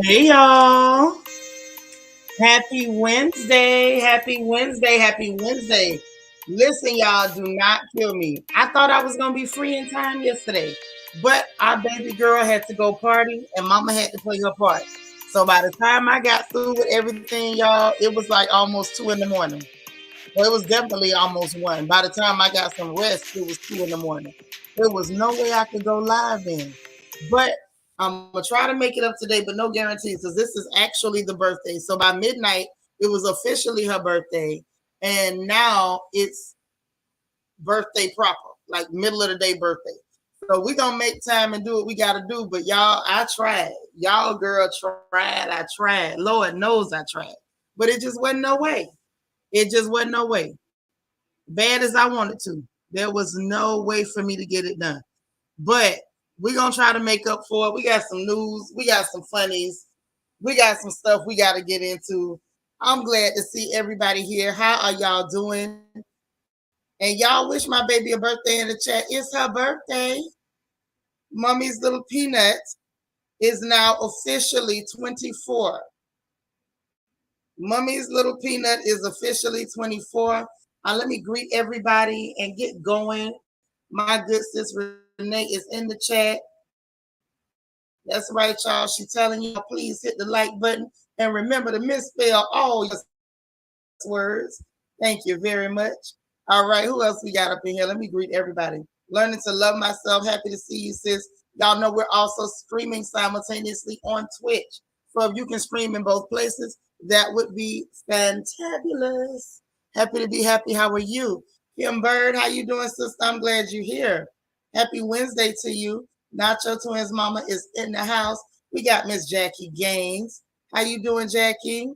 Hey y'all. Happy Wednesday. Happy Wednesday. Happy Wednesday. Listen, y'all, do not kill me. I thought I was going to be free in time yesterday, but our baby girl had to go party and mama had to play her part. So by the time I got through with everything, y'all, it was like almost 2 in the morning. Well, it was definitely almost 1. By the time I got some rest, it was 2 in the morning. There was no way I could go live then. But I'm going to try to make it up today, but no guarantees because this is actually the birthday. So by midnight, it was officially her birthday. And now it's birthday proper, like middle of the day birthday. So we're going to make time and do what we got to do. But y'all, I tried. Y'all, girl, tried. I tried. Lord knows I tried. But it just wasn't no way. It just wasn't no way. Bad as I wanted to. There was no way for me to get it done. But we're going to try to make up for it. We got some news. We got some funnies. We got some stuff we got to get into. I'm glad to see everybody here. How are y'all doing? And y'all wish my baby a birthday in the chat. It's her birthday. Mummy's little peanut is now officially 24. Mummy's little peanut is officially 24. Let me greet everybody and get going. My good sis Renee is in the chat. That's right, y'all. She's telling you, please hit the like button and remember to misspell all your words. Thank you very much. All right, who else we got up in here? Let me greet everybody. Learning to love myself. Happy to see you, sis. Y'all know we're also streaming simultaneously on Twitch. So if you can stream in both places, that would be fantabulous. Happy to be happy. How are you? Kim Bird, how you doing, sister? I'm glad you're here. Happy Wednesday to you. Nacho Twins mama is in the house. We got Miss Jackie Gaines. How you doing, Jackie?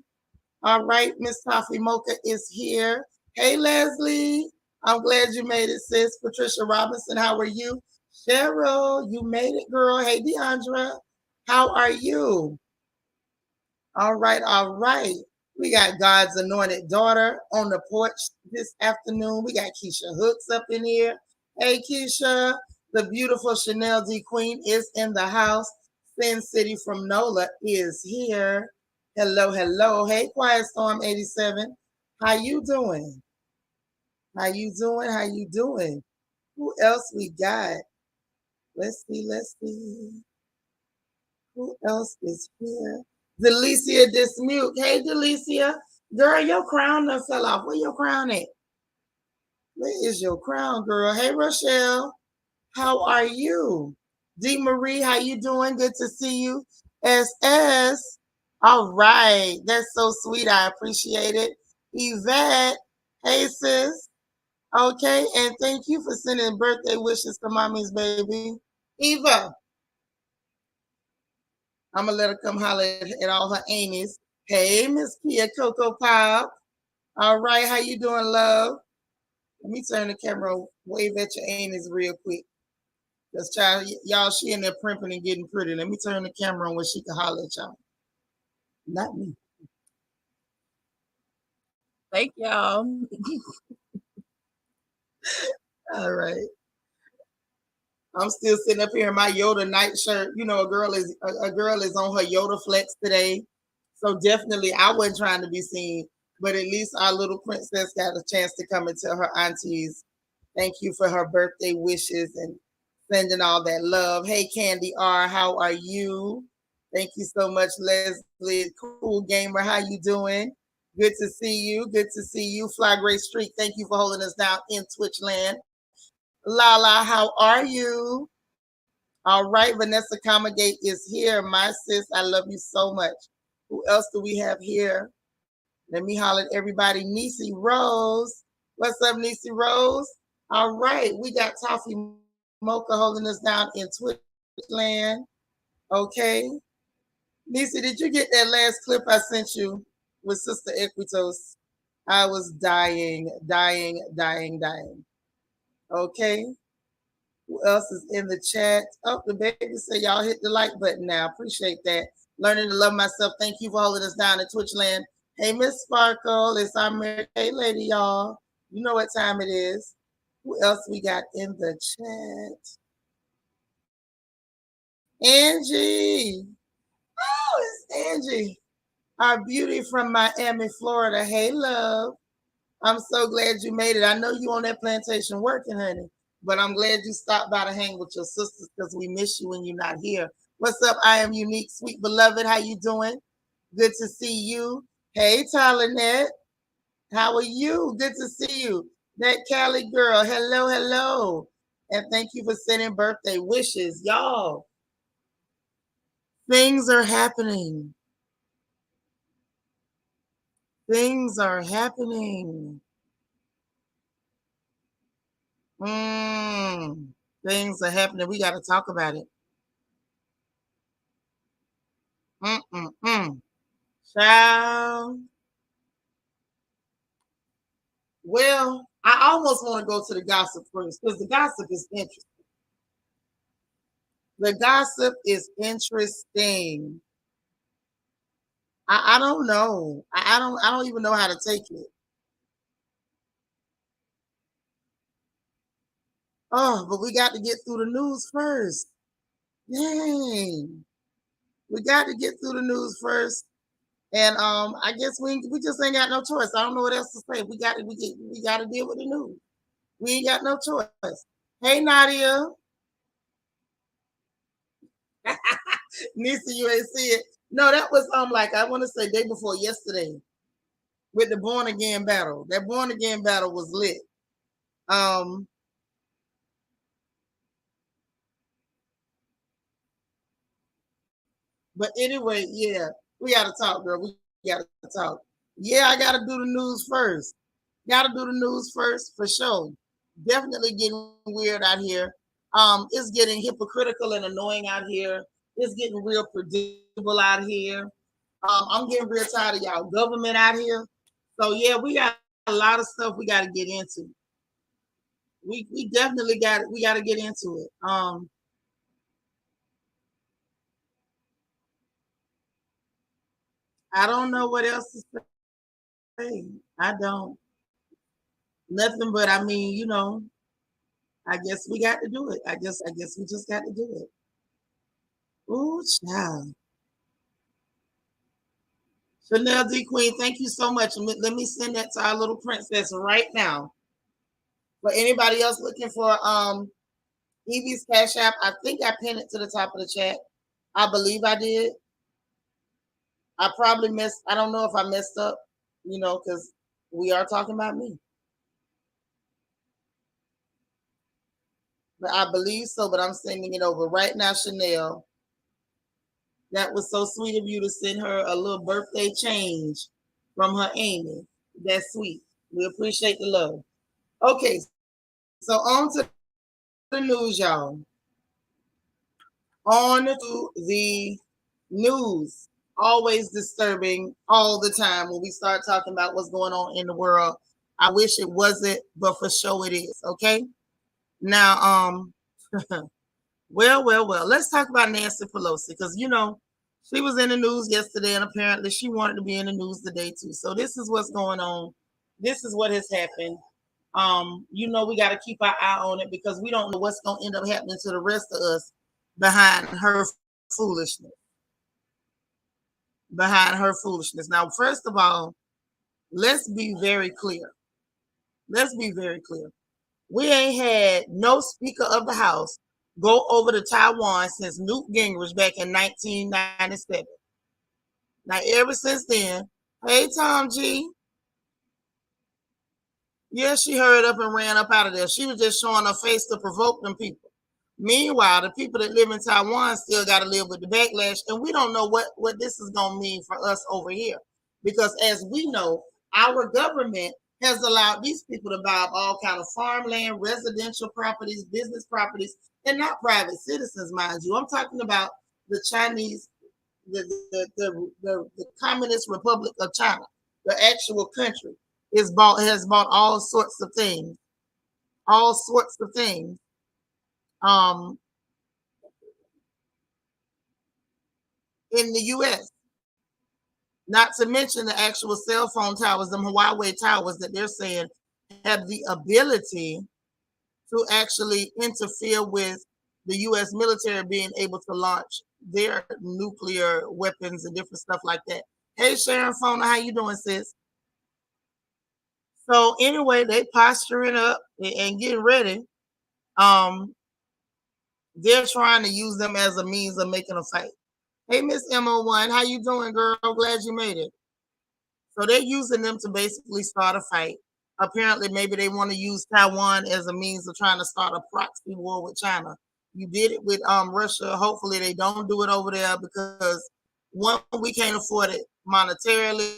All right, Miss Toffee Mocha is here. Hey, Leslie. I'm glad you made it, sis. Patricia Robinson, how are you? Cheryl, you made it, girl. Hey, Deandra, how are you? All right, all right. We got God's anointed daughter on the porch this afternoon. We got Keisha Hooks up in here. Hey, Keisha. The beautiful Chanel D Queen is in the house. Sin City from NOLA is here. Hello, hello. Hey, Quiet Storm 87. How you doing? How you doing? How you doing? Who else we got? Let's see, let's see. Who else is here? Delicia Dismute. Hey, Delicia. Girl, your crown done fell off. Where your crown at? Where is your crown, girl? Hey, Rochelle. How are you? D. Marie, how you doing? Good to see you. SS. All right. That's so sweet. I appreciate it. Yvette. Hey, sis. Okay. And thank you for sending birthday wishes to mommy's baby. Eva. I'm going to let her come holler at all her Amy's. Hey, Miss Kia Coco Pop. All right. How you doing, love? Let me turn the camera, wave at your anus real quick. Cause child, y'all, she in there primping and getting pretty. Let me turn the camera on where she can holler at y'all. Not me. Thank y'all. All right. I'm still sitting up here in my Yoda nightshirt. You know, a girl is on her Yoda flex today. So definitely I wasn't trying to be seen, but at least our little princess got a chance to come and tell her aunties thank you for her birthday wishes and sending all that love. Hey Candy R, how are you? Thank you so much, Leslie. Cool gamer, how you doing? Good to see you. Good to see you. Fly Gray Street, thank you for holding us down in Twitch land. Lala, how are you? All right, Vanessa Comagate is here. My sis, I love you so much. Who else do we have here? Let me holler at everybody. Niecy Rose. What's up, Niecy Rose? All right, we got Toffee Mocha holding us down in Twitch land. Okay. Niecy, did you get that last clip I sent you with Sister Equitos? I was dying. Okay. Who else is in the chat? Oh, the baby said y'all hit the like button now. Appreciate that. Learning to love myself. Thank you for holding us down in Twitch land. Hey, Miss Sparkle. It's our Mary Kay lady, y'all. You know what time it is. Who else we got in the chat? Angie. Oh, it's Angie. Our beauty from Miami, Florida. Hey, love. I'm so glad you made it. I know you on that plantation working, honey, but I'm glad you stopped by to hang with your sisters because we miss you when you're not here. What's up? I am unique, sweet beloved. How you doing? Good to see you. Hey, Tyler. How are you? Good to see you. That Cali girl. Hello. And thank you for sending birthday wishes. Y'all, things are happening. Things are happening. Things are happening. We got to talk about it. Child. Well, I almost want to go to the gossip first because the gossip is interesting. The gossip is interesting. I don't know. I don't even know how to take it. Oh, but we got to get through the news first. Dang. We got to get through the news first. And I guess we just ain't got no choice. I don't know what else to say. We got to deal with the news. We ain't got no choice. Hey Nadia. Nisa, you ain't see it. No, that was like I want to say day before yesterday with the born again battle. That born again battle was lit. But anyway, yeah, we gotta talk, girl. We gotta talk. Yeah, I gotta do the news first. Gotta do the news first for sure. Definitely getting weird out here. It's getting hypocritical and annoying out here. It's getting real predictable out here. I'm getting real tired of y'all government out here. So yeah, we got a lot of stuff we got to get into. We definitely got to get into it. I don't know what else to say. I don't nothing but I mean, I guess we got to do it. I guess we just got to do it. Ooh, child. Chanel D Queen, thank you so much. Let me send that to our little princess right now. For anybody else looking for Evie's Cash App, I think I pinned it to the top of the chat. I believe I did. I probably missed. I don't know if I messed up, because we are talking about me. But I believe so, but I'm sending it over right now, Chanel. That was so sweet of you to send her a little birthday change from her Amy. That's sweet. We appreciate the love. Okay, so on to the news, y'all. On to the news. Always disturbing all the time when we start talking about what's going on in the world. I wish it wasn't, but for sure it is. Okay. Now, well. Let's talk about Nancy Pelosi because she was in the news yesterday, and apparently she wanted to be in the news today too. So this is what's going on. This is what has happened. We got to keep our eye on it because we don't know what's going to end up happening to the rest of us behind her foolishness. Behind her foolishness. Now, first of all, let's be very clear. Let's be very clear. We ain't had no Speaker of the House go over to Taiwan since Newt Gingrich back in 1997. Now, ever since then, hey, Tom G. Yeah, she hurried up and ran up out of there. She was just showing her face to provoke them people. Meanwhile, the people that live in Taiwan still got to live with the backlash, and we don't know what this is going to mean for us over here. Because as we know, our government has allowed these people to buy up all kind of farmland, residential properties, business properties, and not private citizens, mind you. I'm talking about the Chinese, the Communist Republic of China, the actual country has bought all sorts of things, um, in the U.S. Not to mention the actual cell phone towers, the Huawei towers that they're saying have the ability to actually interfere with the U.S. military being able to launch their nuclear weapons and different stuff like that. Hey, Sharon Fona, how you doing, sis? So anyway, they posturing up and getting ready. Um, they're trying to use them as a means of making a fight. Hey, Miss MO1, how you doing, girl? Glad you made it. So they're using them to basically start a fight. Apparently, maybe they want to use Taiwan as a means of trying to start a proxy war with China. You did it with Russia. Hopefully, they don't do it over there because one, we can't afford it monetarily.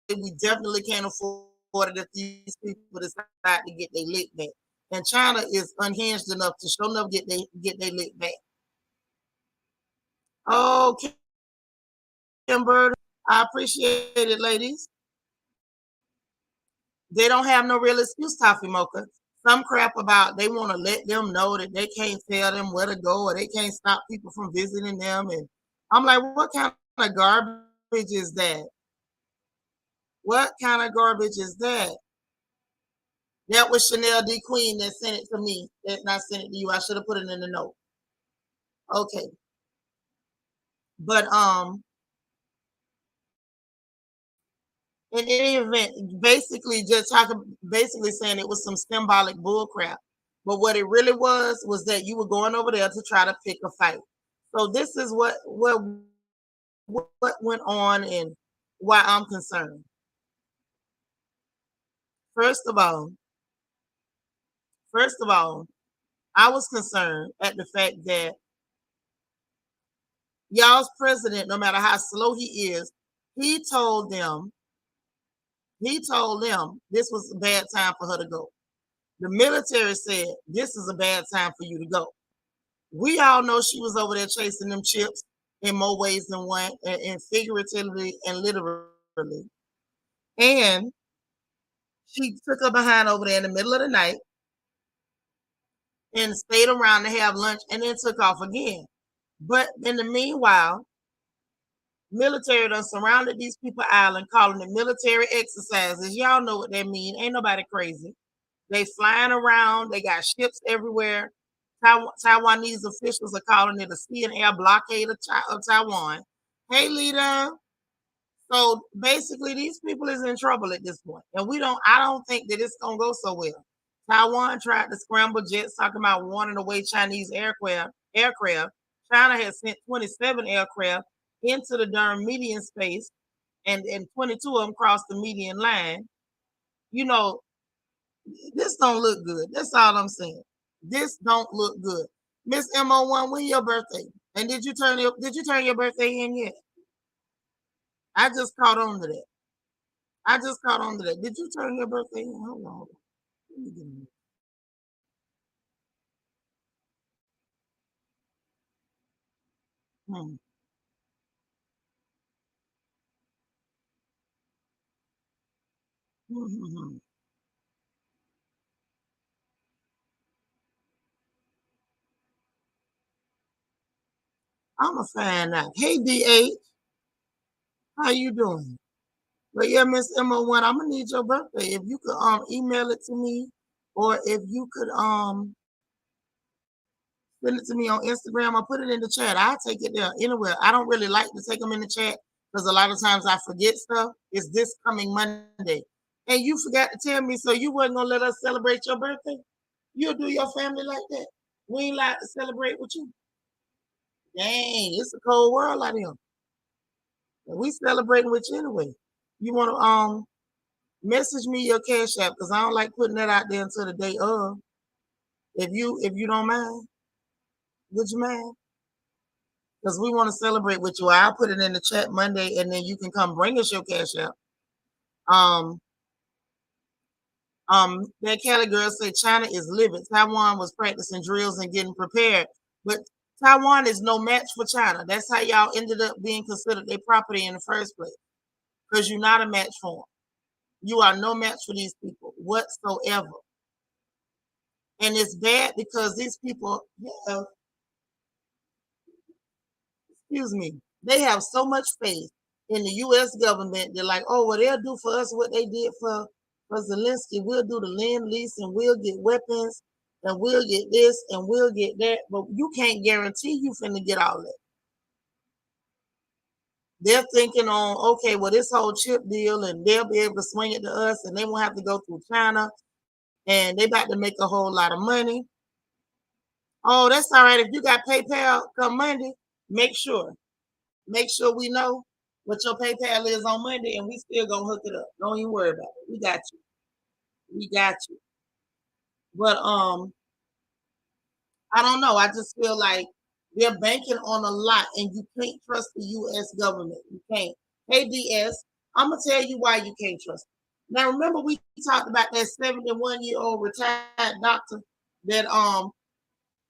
We definitely can't afford it if these people decide to get their lick back. And China is unhinged enough to show enough get their lick back. Oh, Kimber, I appreciate it, ladies. They don't have no real excuse, Toffee Mocha. Some crap about they want to let them know that they can't tell them where to go or they can't stop people from visiting them. And I'm like, what kind of garbage is that? What kind of garbage is that? That was Chanel D. Queen that sent it to me. That not sent it to you. I should have put it in the note. Okay. But in any event, basically saying it was some symbolic bullcrap. But what it really was that you were going over there to try to pick a fight. So this is what went on and why I'm concerned. First of all, first of all, I was concerned at the fact that y'all's president, no matter how slow he is, he told them, this was a bad time for her to go. The military said this is a bad time for you to go. We all know she was over there chasing them chips in more ways than one, and figuratively and literally. And she took her behind over there in the middle of the night and stayed around to have lunch and then took off again. But in the meanwhile, military done surrounded these people island, calling it military exercises. Y'all know what that mean. Ain't nobody crazy. They flying around. They got ships everywhere. Taiwanese officials are calling it a sea and air blockade of Taiwan. Hey, Lita. So basically, these people is in trouble at this point, and I don't think that it's gonna go so well. Taiwan tried to scramble jets, talking about warning away Chinese aircraft. China has sent 27 aircraft into the darn median space, and 22 of them crossed the median line. You know, this don't look good. That's all I'm saying. This don't look good. Miss Mo1, when your birthday? And did you turn your birthday in yet? I just caught on to that. Did you turn your birthday in? Hold on. Let me get in. Hmm. Mhm. I'ma find out. Hey DH, how you doing? But yeah, Miss Emma, one, I'm gonna need your birthday. If you could email it to me, or if you could send it to me on Instagram, I'll put it in the chat. I'll take it there anywhere. I don't really like to take them in the chat because a lot of times I forget stuff. It's this coming Monday. And you forgot to tell me, so you wasn't gonna let us celebrate your birthday? You'll do your family like that? We ain't allowed to celebrate with you. Dang, it's a cold world out here. And we celebrating with you anyway. You wanna message me your cash app because I don't like putting that out there until the day of. If you don't mind, would you mind? Because we want to celebrate with you. I'll put it in the chat Monday, and then you can come bring us your cash app. Um, that Cali girl said China is livid. Taiwan was practicing drills and getting prepared, but Taiwan is no match for China. That's how y'all ended up being considered their property in the first place, because you're not a match for them. You are no match for these people whatsoever, and it's bad because these people have, excuse me, they have so much faith in the U.S. government. They're like, oh, well, they'll do for us what they did for Zelensky. We'll do the land lease and we'll get weapons and we'll get this and we'll get that. But you can't guarantee you finna get all that. They're thinking on, okay, well, this whole chip deal and they'll be able to swing it to us and they won't have to go through China and they about to make a whole lot of money. Oh, that's all right. If you got PayPal come Monday, make sure. Make sure we know what your PayPal is on Monday, and we still gonna hook it up. Don't even worry about it. We got you. We got you. But I don't know. I just feel like they're banking on a lot, and you can't trust the U.S. government. You can't. Hey DS, I'm gonna tell you why you can't trust them. Now remember we talked about that 71-year-old retired doctor that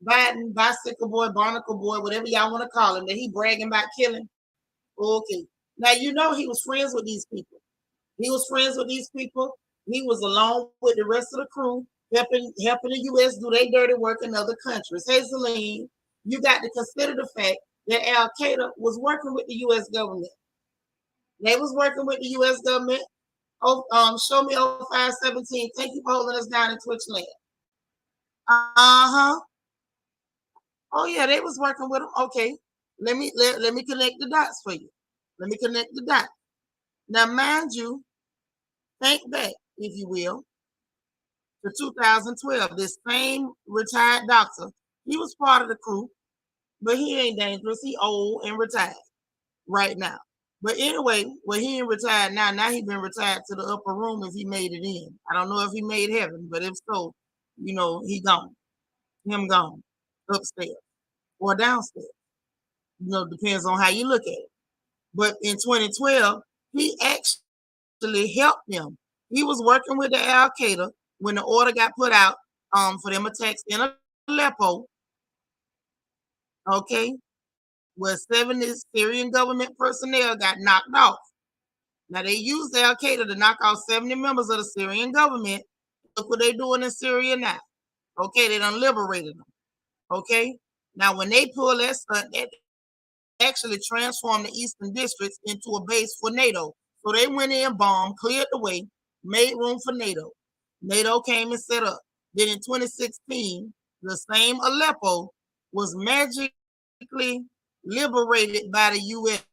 Biden, bicycle boy, barnacle boy, whatever y'all want to call him, that he bragging about killing. Okay. Now you know he was friends with these people. He was friends with these people. He was along with the rest of the crew, helping the U.S. do their dirty work in other countries. Hey, Celine, you got to consider the fact that Al Qaeda was working with the U.S. government. They was working with the U.S. government. Oh, show me 0517. Thank you for holding us down in Twitch land. Uh-huh. Oh yeah, they was working with them. Okay. Let me connect the dots for you. Let me connect the dots. Now, mind you, think back, if you will, to 2012. This same retired doctor, he was part of the crew, but he ain't dangerous. He old and retired right now. But anyway, well, he ain't retired now. Now he been retired to the upper room if he made it in. I don't know if he made heaven, but if so, he gone. Him gone. Upstairs or downstairs. Depends on how you look at it. But in 2012, he actually helped them. He was working with the Al Qaeda when the order got put out for them attacks in Aleppo, okay, where 70 Syrian government personnel got knocked off. Now they used Al Qaeda to knock out 70 members of the Syrian government. Look what they're doing in Syria now. Okay, they done liberated them. Okay, now when they pull that stunt, that actually transformed the Eastern Districts into a base for NATO. So they went in, bombed, cleared the way, made room for NATO. NATO came and set up. Then in 2016, the same Aleppo was magically liberated by the U.S.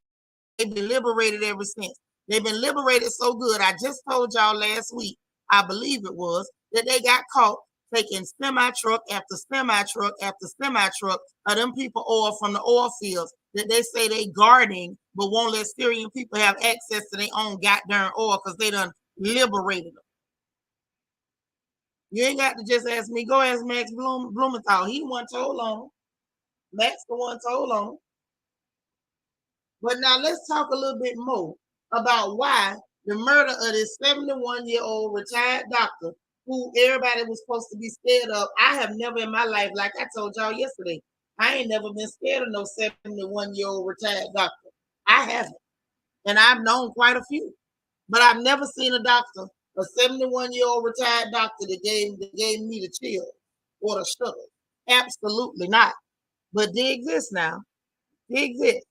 They've been liberated ever since. They've been liberated so good. I just told y'all last week, I believe it was, that they got caught taking semi truck after semi truck after semi truck of them people oil from the oil fields that they say they guarding, but won't let Syrian people have access to their own goddamn oil because they done liberated them. You ain't got to just ask me. Go ask Max Blumenthal. He the one told on. Max the one told on. But now let's talk a little bit more about why the murder of this 71-year-old retired doctor who everybody was supposed to be scared of. I have never in my life, like I told y'all yesterday, I ain't never been scared of no 71-year-old retired doctor. I haven't. And I've known quite a few. But I've never seen a doctor A 71-year-old retired doctor that gave me the chill or the sugar. Absolutely not. But they exist now. They exist.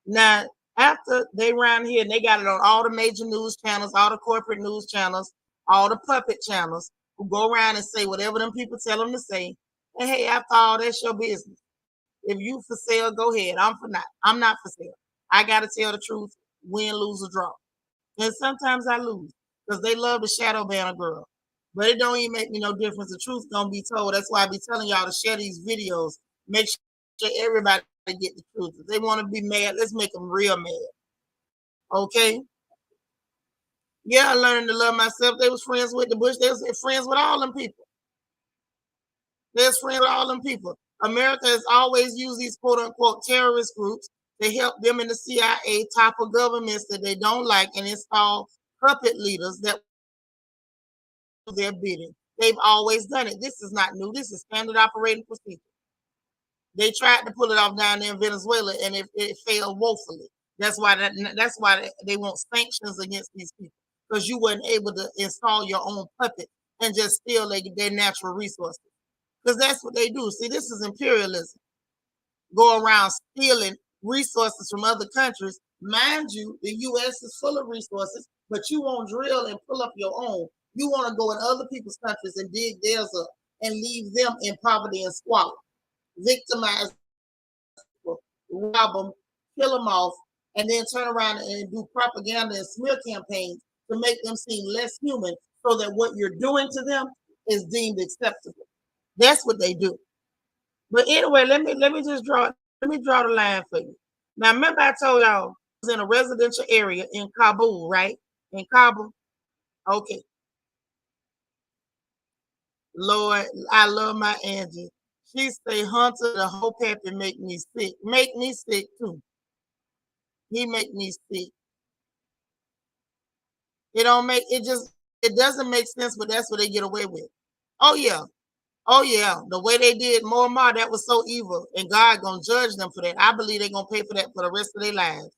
Now, after they around here and they got it on all the major news channels, all the corporate news channels, all the puppet channels who go around and say whatever them people tell them to say. And hey, after all, that's your business. If you for sale, go ahead. I'm not for sale. I gotta tell the truth, win, lose, or draw. And sometimes I lose because they love the shadow banner girl. But it don't even make me no difference. The truth gonna be told. That's why I be telling y'all to share these videos. Make sure everybody get the truth. If they want to be mad, let's make them real mad. Okay? Yeah, I learned to love myself. They was friends with the Bush. They was friends with all them people. They was friends with all them people. America has always used these quote unquote terrorist groups to help them in the CIA topple governments that they don't like and install puppet leaders that do their bidding. They've always done it. This is not new. This is standard operating procedure. They tried to pull it off down there in Venezuela and it failed woefully. That's why they want sanctions against these people because you weren't able to install your own puppet and just steal their natural resources. Because that's what they do. See, this is imperialism. Go around stealing resources from other countries. Mind you, the U.S. is full of resources, but you won't drill and pull up your own. You want to go in other people's countries and dig theirs up and leave them in poverty and squalor, victimize people, rob them, kill them off, and then turn around and do propaganda and smear campaigns to make them seem less human so that what you're doing to them is deemed acceptable. That's what they do. But anyway, let me draw the line for you. Now remember I told y'all I was in a residential area in Kabul, right? In Kabul. Okay. Lord, I love my Angie. She say Hunter the whole pappy make me sick. Make me sick too. He make me sick. It doesn't make sense, but that's what they get away with. Oh yeah. Oh yeah, the way they did Muammar, that was so evil, and God gonna judge them for that. I believe they're gonna pay for that for the rest of their lives.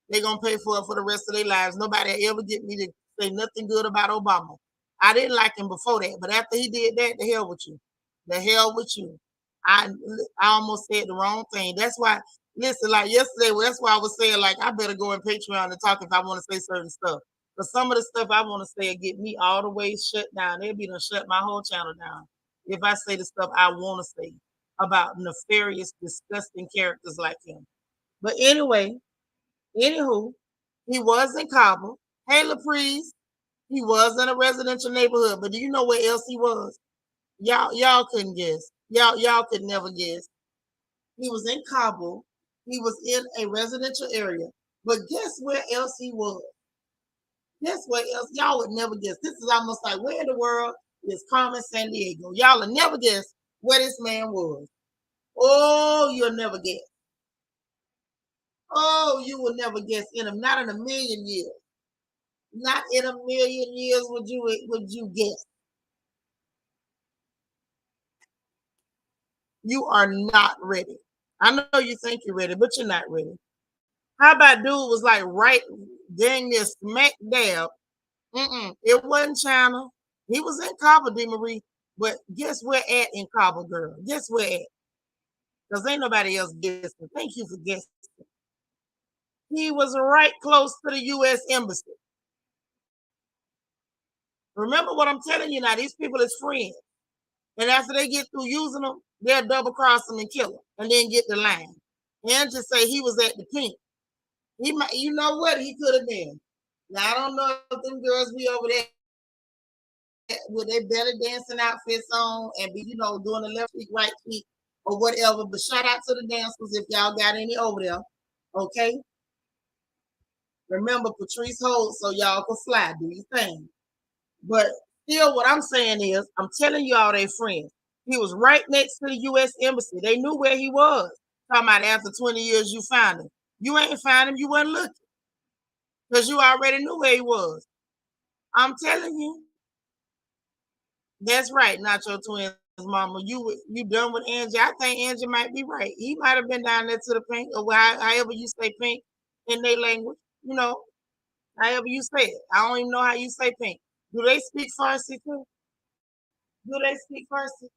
They're gonna pay for it for the rest of their lives. Nobody ever get me to say nothing good about Obama. I didn't like him before that, but after he did that, the hell with you. The hell with you. I I almost said the wrong thing. That's why. Listen, like yesterday, that's why I was saying like I better go in Patreon and talk if I want to say certain stuff. But some of the stuff I want to say will get me all the way shut down. They'll be done shut my whole channel down if I say the stuff I want to say about nefarious, disgusting characters like him. But anyway, anywho, he was in Kabul. Hey, LaPreeze, he was in a residential neighborhood. But do you know where else he was? Y'all couldn't guess. Y'all could never guess. He was in Kabul. He was in a residential area. But guess where else he was? Guess where else? Y'all would never guess. This is almost like where in the world is Carmen San Diego? Y'all will never guess where this man was. Oh, you'll never guess. Oh, you will never guess in him. Not in a million years. Not in a million years would you guess. You are not ready. I know you think you're ready, but you're not ready. How about dude was like right dang near smack dab? It wasn't China. He was in Kabul, D. Marie. But guess where at in Kabul, girl? Guess where at? Because ain't nobody else guessing. Thank you for guessing. He was right close to the U.S. Embassy. Remember what I'm telling you now. These people is friends. And after they get through using them, they'll double cross them and kill them and then get the line. And just say he was at the pink. He might, you know what? He could have been. Now, I don't know if them girls be over there with their belly dancing outfits on and be, doing the left cheek, right cheek, or whatever. But shout out to the dancers if y'all got any over there. Okay? Remember, Patrice holds so y'all can fly. Do your thing. But still, what I'm saying is, I'm telling you all they friends. He was right next to the U.S. Embassy. They knew where he was. Talking about after 20 years, you found him. You ain't find him. You wasn't looking. Because you already knew where he was. I'm telling you. That's right, not your twins, mama. You done with Angie. I think Angie might be right. He might have been down there to the pink, or however you say pink in their language, However you say it. I don't even know how you say pink. Do they speak Farsi too? Do they speak Farsi?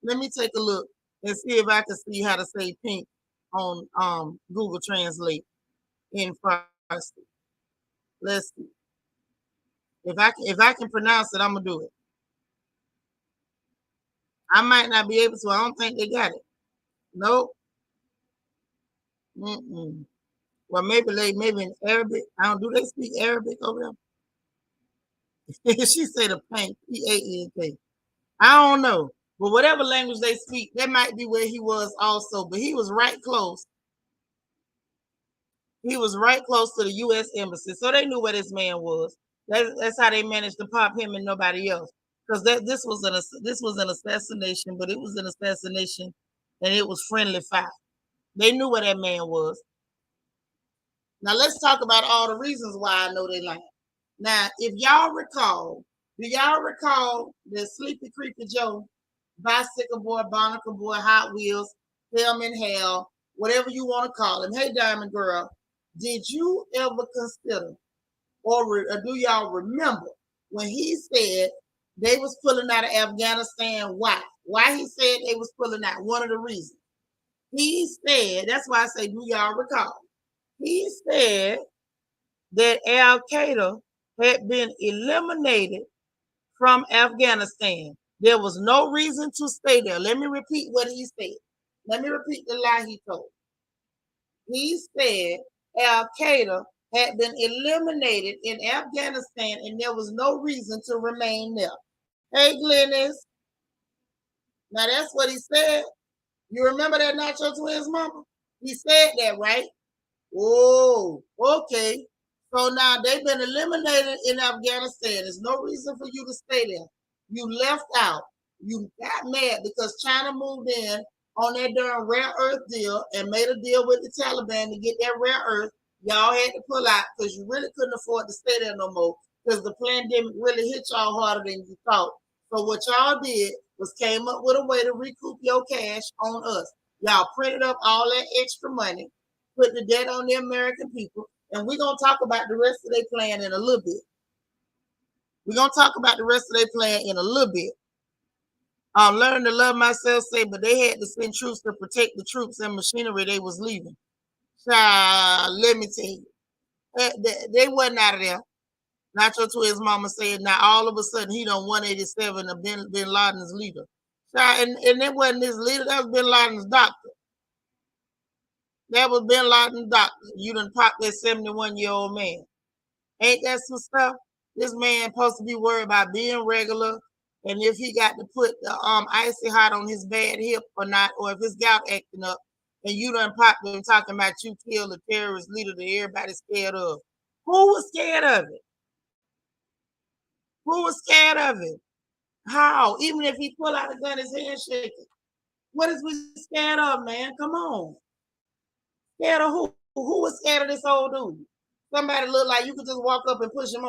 Let me take a look and see if I can see how to say pink on Google Translate in Farsi. Let's see. If I can pronounce it, I'm gonna do it. I might not be able to. I don't think they got it. Nope. Mm-mm. Well, maybe in Arabic. I don't. Do they speak Arabic over there? She said a pink. P-A-N-K. I don't know. But whatever language they speak, that might be where he was also. But he was right close. He was right close to the U.S. Embassy. So they knew where this man was. That's how they managed to pop him and nobody else. Because this was an assassination, but it was an assassination and it was friendly fire. They knew where that man was. Now let's talk about all the reasons why I know they lying. Now, if y'all recall, do y'all recall the Sleepy Creepy Joe, Bicycle Boy, Barnacle Boy, Hot Wheels, Hellman Hell, whatever you want to call him? Hey, Diamond Girl, did you ever consider or do y'all remember when he said they was pulling out of Afghanistan? Why? Why he said they was pulling out? One of the reasons. He said, that's why I say, do y'all recall? He said that Al Qaeda had been eliminated from Afghanistan. There was no reason to stay there. Let me repeat what he said. Let me repeat the lie he told. He said Al Qaeda had been eliminated in Afghanistan and there was no reason to remain there. Hey, Glennis. Now that's what he said. You remember that Nacho Twins mama? He said that, right? Oh, okay. So now they've been eliminated in Afghanistan. There's no reason for you to stay there. You left out. You got mad because China moved in on that darn rare earth deal and made a deal with the Taliban to get that rare earth. Y'all had to pull out because you really couldn't afford to stay there no more because the pandemic really hit y'all harder than you thought. So what y'all did was came up with a way to recoup your cash on us. Y'all printed up all that extra money, put the debt on the American people, and we're going to talk about the rest of their plan in a little bit. We're going to talk about the rest of their plan in a little bit. Learn to love myself, say, but they had to send troops to protect the troops and machinery they was leaving. Let me tell you, they wasn't out of there. Nacho Twins mama said, now all of a sudden he done 187 of Bin Laden's leader. And that wasn't his leader, that was Bin Laden's doctor. That was Bin Laden's doctor. You done popped that 71-year-old man. Ain't that some stuff? This man supposed to be worried about being regular and if he got to put the icy hot on his bad hip or not, or if his gout acting up, and you done popped him talking about you killed the terrorist leader that everybody's scared of. Who was scared of it? Who was scared of it? How? Even if he pull out a gun, his hand shaking. What is we scared of, man? Come on. Scared of who? Who was scared of this old dude? Somebody looked like you could just walk up and push him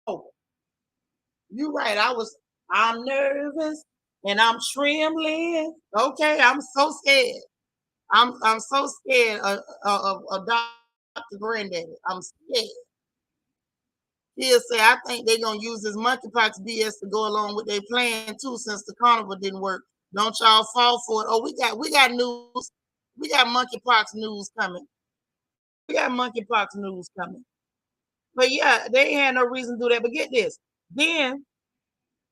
over. You right. I'm nervous and I'm trembling. Okay, I'm so scared. I'm so scared of Dr. Granddaddy. I'm scared. He'll say, I think they're gonna use this monkeypox BS to go along with their plan too, since the carnival didn't work. Don't y'all fall for it. Oh, we got news. We got monkeypox news coming. We got monkeypox news coming. But yeah, they ain't had no reason to do that. But get this. Then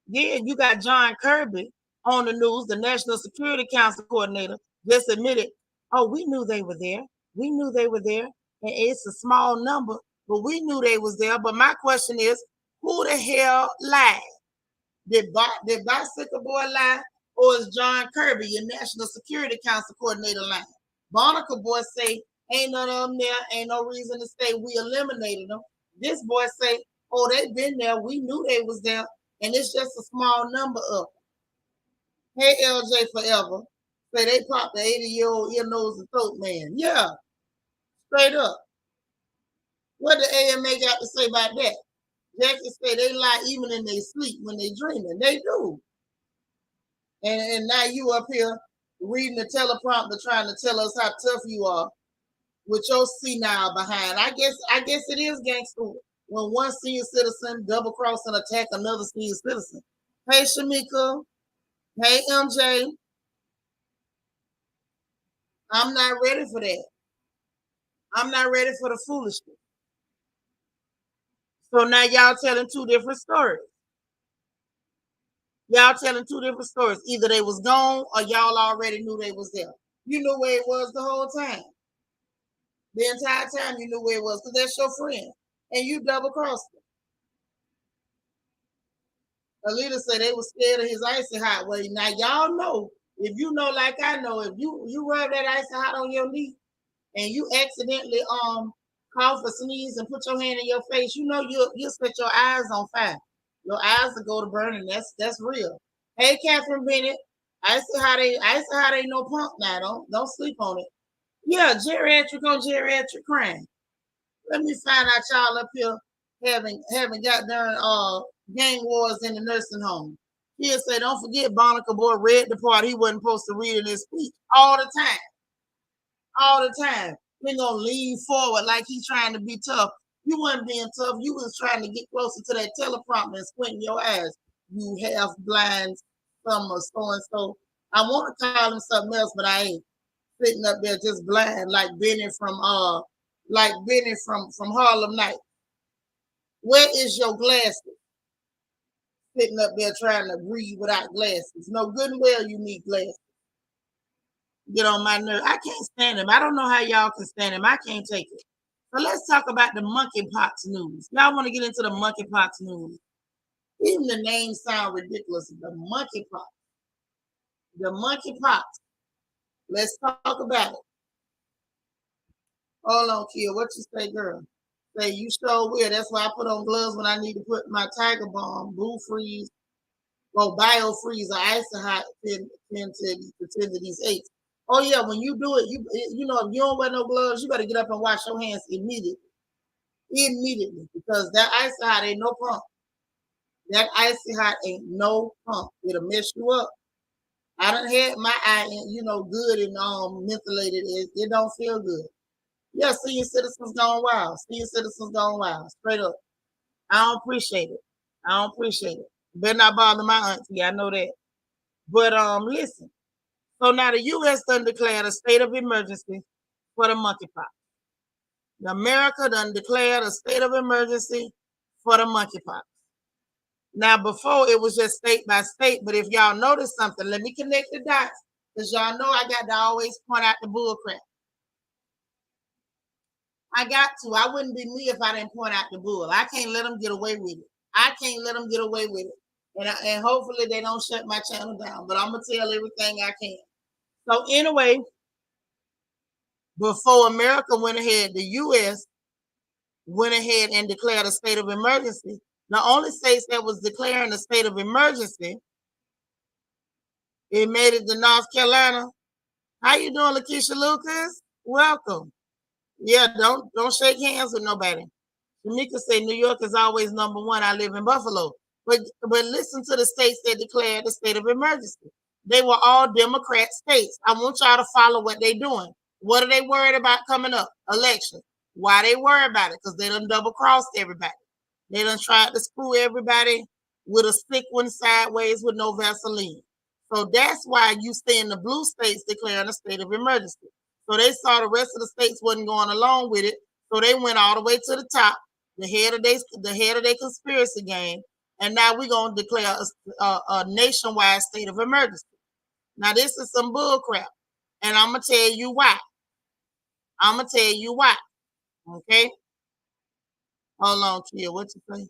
you got John Kirby on the news, the National Security Council coordinator, just admitted, oh, we knew they were there. We knew they were there. And it's a small number, but we knew they was there. But my question is, who the hell lied? Did Bicycle Boy lie? Or is John Kirby, your National Security Council coordinator, lying? Barnacle Boy say, ain't none of them there, ain't no reason to say we eliminated them. This boy say, oh, they been there. We knew they was there. And it's just a small number of them. Hey, LJ Forever. Say they popped the 80-year-old ear, nose, and throat man. Yeah, straight up. What the AMA got to say about that? Jackie say they lie even in their sleep when they dreaming. They do. And now you up here reading the teleprompter trying to tell us how tough you are with your senile behind. I guess it is gangster when one senior citizen double cross and attack another senior citizen. Hey Shamika, hey MJ, I'm not ready for that. I'm not ready for the foolishness. So now y'all telling two different stories. Y'all telling two different stories. Either they was gone or y'all already knew they was there. You knew where it was the whole time. The entire time you knew where it was because that's your friend. And you double crossed them. Alita said they was scared of his icy hot. Well, now y'all know, if you know like I know, if you rub that icy hot on your knee and you accidentally cough or sneeze and put your hand in your face, you know you'll set your eyes on fire. Your eyes will go to burning. That's real. Hey, Catherine Bennett, icy hot ain't no punk now. Don't sleep on it. Yeah, geriatric on geriatric crime. Let me find out y'all up here having got during gang wars in the nursing home. He'll say, don't forget Barnacle Boy read the part he wasn't supposed to read in his speech all the time. All the time. We're gonna lean forward like he's trying to be tough. You weren't being tough. You was trying to get closer to that teleprompter and squinting your eyes. You half blind, some or so and so. I want to call him something else, but I ain't. Sitting up there just blind, like Benny from Harlem Night. Where is your glasses? Sitting up there trying to read without glasses. No good and well you need glasses. Get on my nerve. I can't stand him. I don't know how y'all can stand him. I can't take it. So let's talk about the monkeypox news. Y'all want to get into the monkeypox news? Even the name sound ridiculous. The monkeypox. The monkeypox. Let's talk about it. Hold on, kid. What you say, girl? Say you so weird. That's why I put on gloves when I need to put my Tiger Balm, Boo Freeze, or Bio Freeze, or Ice Hot tend to these aches. Oh yeah, when you do it, you know if you don't wear no gloves, you better get up and wash your hands immediately. Immediately, because that Ice Hot ain't no pump. That icy hot ain't no pump. It'll mess you up. I done had my eye, good and mentholated. It don't feel good. Yeah, senior citizens gone wild. Senior citizens gone wild. Straight up. I don't appreciate it. I don't appreciate it. Better not bother my auntie. I know that. But listen. So now the U.S. done declared a state of emergency for the monkeypox. America done declared a state of emergency for the monkeypox. Now, before it was just state by state, but if y'all notice something, let me connect the dots, because y'all know I got to always point out the bullcrap. I got to. I wouldn't be me if I didn't point out the bull. I can't let them get away with it. I can't let them get away with it. And hopefully they don't shut my channel down, but I'm going to tell everything I can. So anyway, before America went ahead, the U.S. went ahead and declared a state of emergency. The only states that was declaring a state of emergency, it made it to North Carolina. How you doing, Lakeisha Lucas? Welcome. Yeah, don't shake hands with nobody. Shamika said New York is always number one. I live in Buffalo. But listen to the states that declared the state of emergency. They were all Democrat states. I want y'all to follow what they're doing. What are they worried about coming up? Election. Why they worry about it? Because they done double crossed everybody. They done tried to screw everybody with a stick one sideways with no Vaseline. So that's why you see in the blue states declaring a state of emergency. So they saw the rest of the states wasn't going along with it. So they went all the way to the top, the head of their conspiracy game. And now we're going to declare a nationwide state of emergency. Now, this is some bull crap. And I'm going to tell you why. Okay? Hold on, Kia. What you say?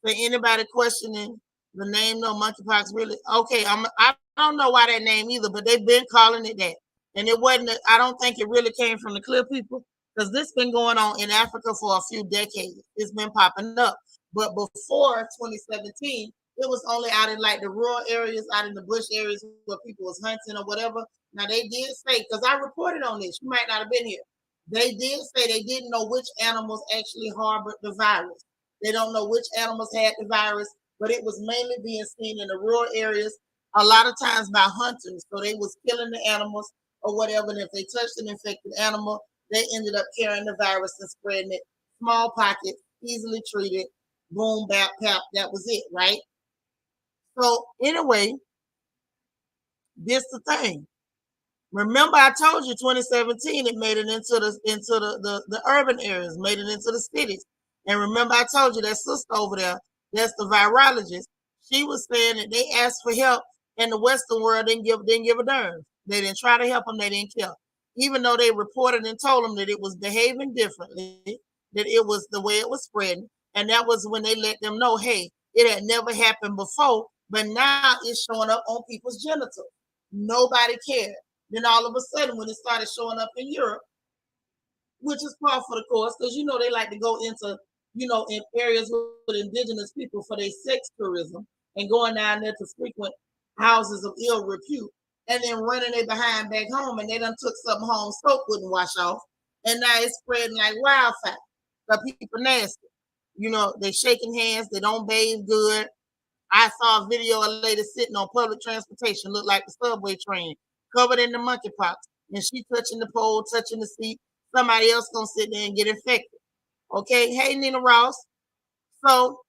For anybody questioning the name, no monkeypox, really? Okay, I don't know why that name either, but they've been calling it that. And it wasn't, I don't think it really came from the clear people, because this been going on in Africa for a few decades. It's been popping up. But before 2017, it was only out in like the rural areas, out in the bush areas where people was hunting or whatever. Now they did say, because I reported on this, you might not have been here. They did say they didn't know which animals actually harbored the virus. They don't know which animals had the virus, but it was mainly being seen in the rural areas, a lot of times by hunters. So they was killing the animals or whatever. And if they touched an infected animal, they ended up carrying the virus and spreading it. Small pockets, easily treated. Boom, bap, pap. That was it, right? So anyway, this the thing. Remember, I told you 2017 it made it into the urban areas, made it into the cities. And remember, I told you that sister over there, that's the virologist. She was saying that they asked for help, and the Western world didn't give a darn. They didn't try to help them. They didn't care, even though they reported and told them that it was behaving differently, that it was the way it was spreading, and that was when they let them know, hey, it had never happened before, but now it's showing up on people's genitals. Nobody cared. Then all of a sudden, when it started showing up in Europe, which is par for the course, because they like to go into, in areas with indigenous people for their sex tourism and going down there to frequent houses of ill repute and then running their behind back home, and they done took something home soap wouldn't wash off. And now it's spreading like wildfire. But people nasty. They shaking hands, they don't bathe good. I saw a video of a lady sitting on public transportation, looked like the subway train, covered in the monkeypox, and she touching the pole, touching the seat. Somebody else gonna sit there and get infected. Okay, hey Nina Ross. So,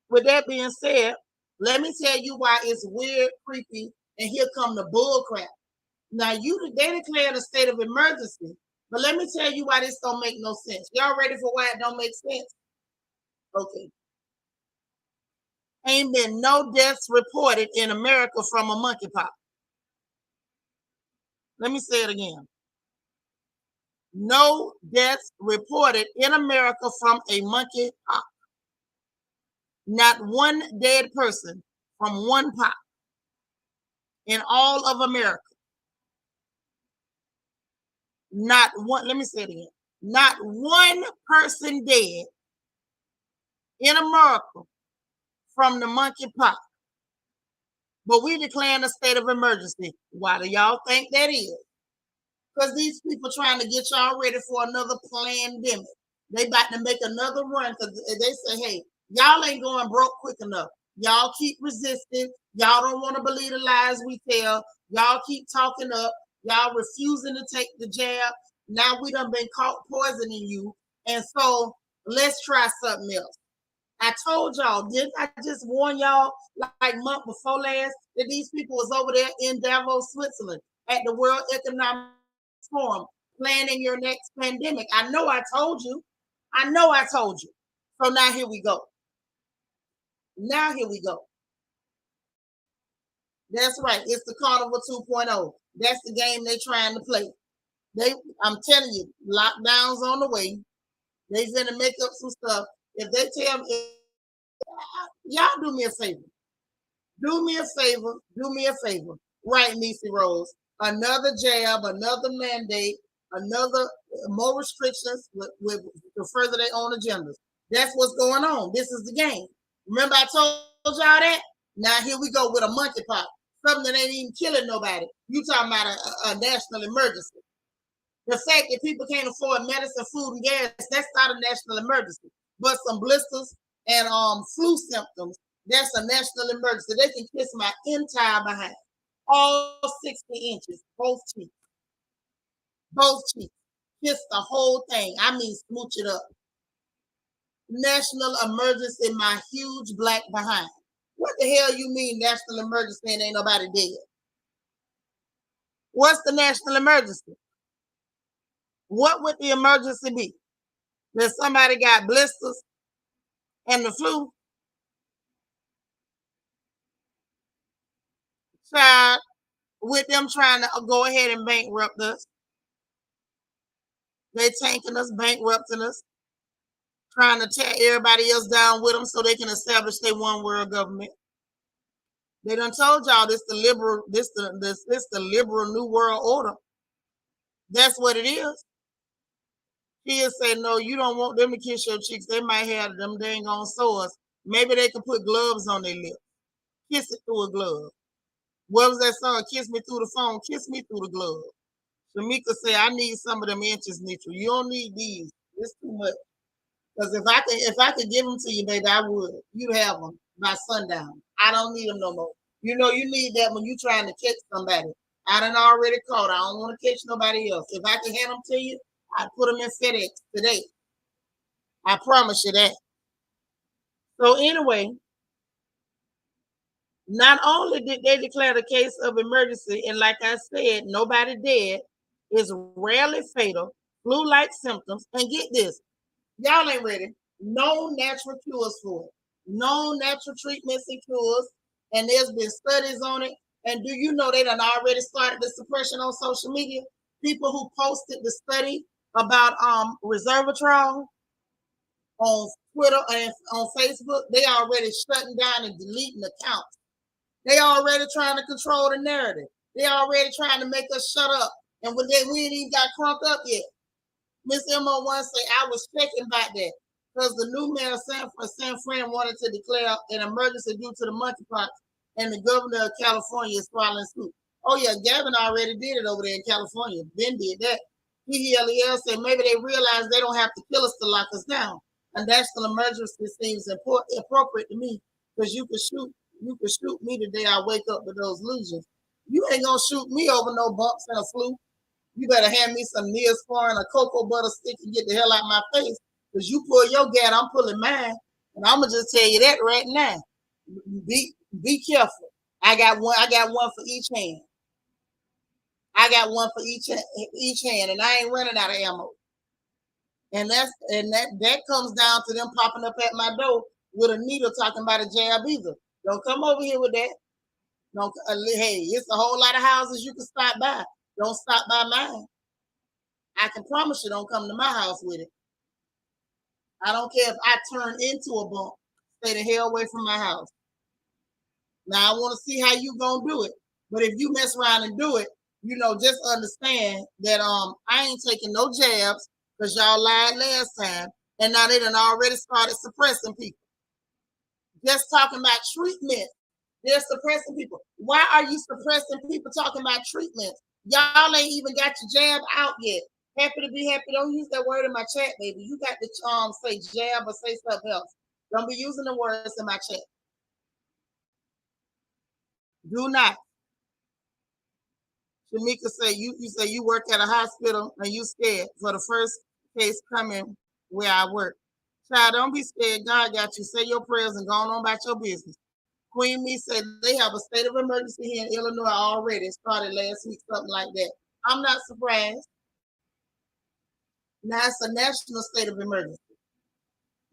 with that being said, let me tell you why it's weird, creepy, and here come the bull crap. Now they declared a state of emergency, but let me tell you why this don't make no sense. Y'all ready for why it don't make sense? Okay. Ain't been no deaths reported in America from a monkeypox. Let me say it again. No deaths reported in America from a monkeypox. Not one dead person from one pox in all of America. Not one, let me say it again. Not one person dead in America from the monkeypox. But we declaring a state of emergency. Why do y'all think that is? Because these people trying to get y'all ready for another pandemic. They about to make another run because they say, hey, y'all ain't going broke quick enough. Y'all keep resisting. Y'all don't want to believe the lies we tell. Y'all keep talking up. Y'all refusing to take the jab. Now we done been caught poisoning you. And so let's try something else. I told y'all, didn't I just warn y'all like month before last that these people was over there in Davos, Switzerland at the World Economic Forum planning your next pandemic? I know I told you. So now here we go. That's right. It's the Carnival 2.0. That's the game they trying to play. I'm telling you, lockdowns on the way. They finna make up some stuff. If they tell me, y'all do me a favor. Do me a favor. Right, Niecy Rose. Another jab, another mandate, another more restrictions to further their own agendas. That's what's going on. This is the game. Remember I told y'all that? Now here we go with a monkeypox. Something that ain't even killing nobody. You talking about a national emergency. The fact that people can't afford medicine, food, and gas, that's not a national emergency. But some blisters and flu symptoms, that's a national emergency. They can kiss my entire behind. All 60 inches, both cheeks. Kiss the whole thing. I mean, smooch it up. National emergency, my huge black behind. What the hell you mean national emergency and ain't nobody dead? What's the national emergency? What would the emergency be? That somebody got blisters and the flu? Child, with them trying to go ahead and bankrupt us. They tanking us, bankrupting us, trying to tear everybody else down with them so they can establish their one world government. They done told y'all this the liberal new world order. That's what it is. Kids say, no, you don't want them to kiss your cheeks. They might have them dang on sores. Maybe they can put gloves on their lips. Kiss it through a glove. What was that song? Kiss me through the phone. Kiss me through the glove. Shamika said, I need some of them inches, Nitra. You don't need these. It's too much. Because if I could give them to you, baby, I would. You'd have them by sundown. I don't need them no more. You need that when you're trying to catch somebody. I done already caught. I don't want to catch nobody else. If I can hand them to you, I'd put them in FedEx today. I promise you that. So anyway, not only did they declare the case of emergency, and like I said, nobody dead, it's rarely fatal, flu-like symptoms, and get this, y'all ain't ready. No natural cures for it. No natural treatments and cures, and there's been studies on it. And do you know they done already started the suppression on social media? People who posted the study about resveratrol on Twitter and on Facebook, they already shutting down and deleting accounts. They already trying to control the narrative. They already trying to make us shut up. And when we ain't even got crunked up yet. Miss MO1 say, I was checking about that because the new mayor of San Fran wanted to declare an emergency due to the monkeypox, and the governor of California is following suit. Oh, yeah, Gavin already did it over there in California. Ben did that. PELEL said maybe they realize they don't have to kill us to lock us down. A national emergency seems appropriate to me because you could shoot me the day I wake up with those lesions. You ain't gonna shoot me over no bumps and a flu. You better hand me some Neosporin, a cocoa butter stick, and get the hell out of my face. Because you pull your gat, I'm pulling mine. And I'm gonna just tell you that right now. Be careful. I got one for each hand. I got one for each hand, and I ain't running out of ammo. And that comes down to them popping up at my door with a needle talking about a jab either. Don't come over here with that. Don't, hey, it's a whole lot of houses you can stop by. Don't stop by mine. I can promise you don't come to my house with it. I don't care if I turn into a bump. Stay the hell away from my house. Now, I want to see how you going to do it. But if you mess around and do it, just understand that I ain't taking no jabs because y'all lied last time. And now they done already started suppressing people. Just talking about treatment. They're suppressing people. Why are you suppressing people talking about treatment? Y'all ain't even got your jab out yet. Happy to be happy. Don't use that word in my chat, baby. You got to say jab or say something else. Don't be using the words in my chat. Do not. Shamika say you say you work at a hospital and you scared for the first case coming where I work. Child, don't be scared. God got you. Say your prayers and go on about your business. Queen Me said they have a state of emergency here in Illinois already. It started last week, something like that. I'm not surprised. Now it's a national state of emergency.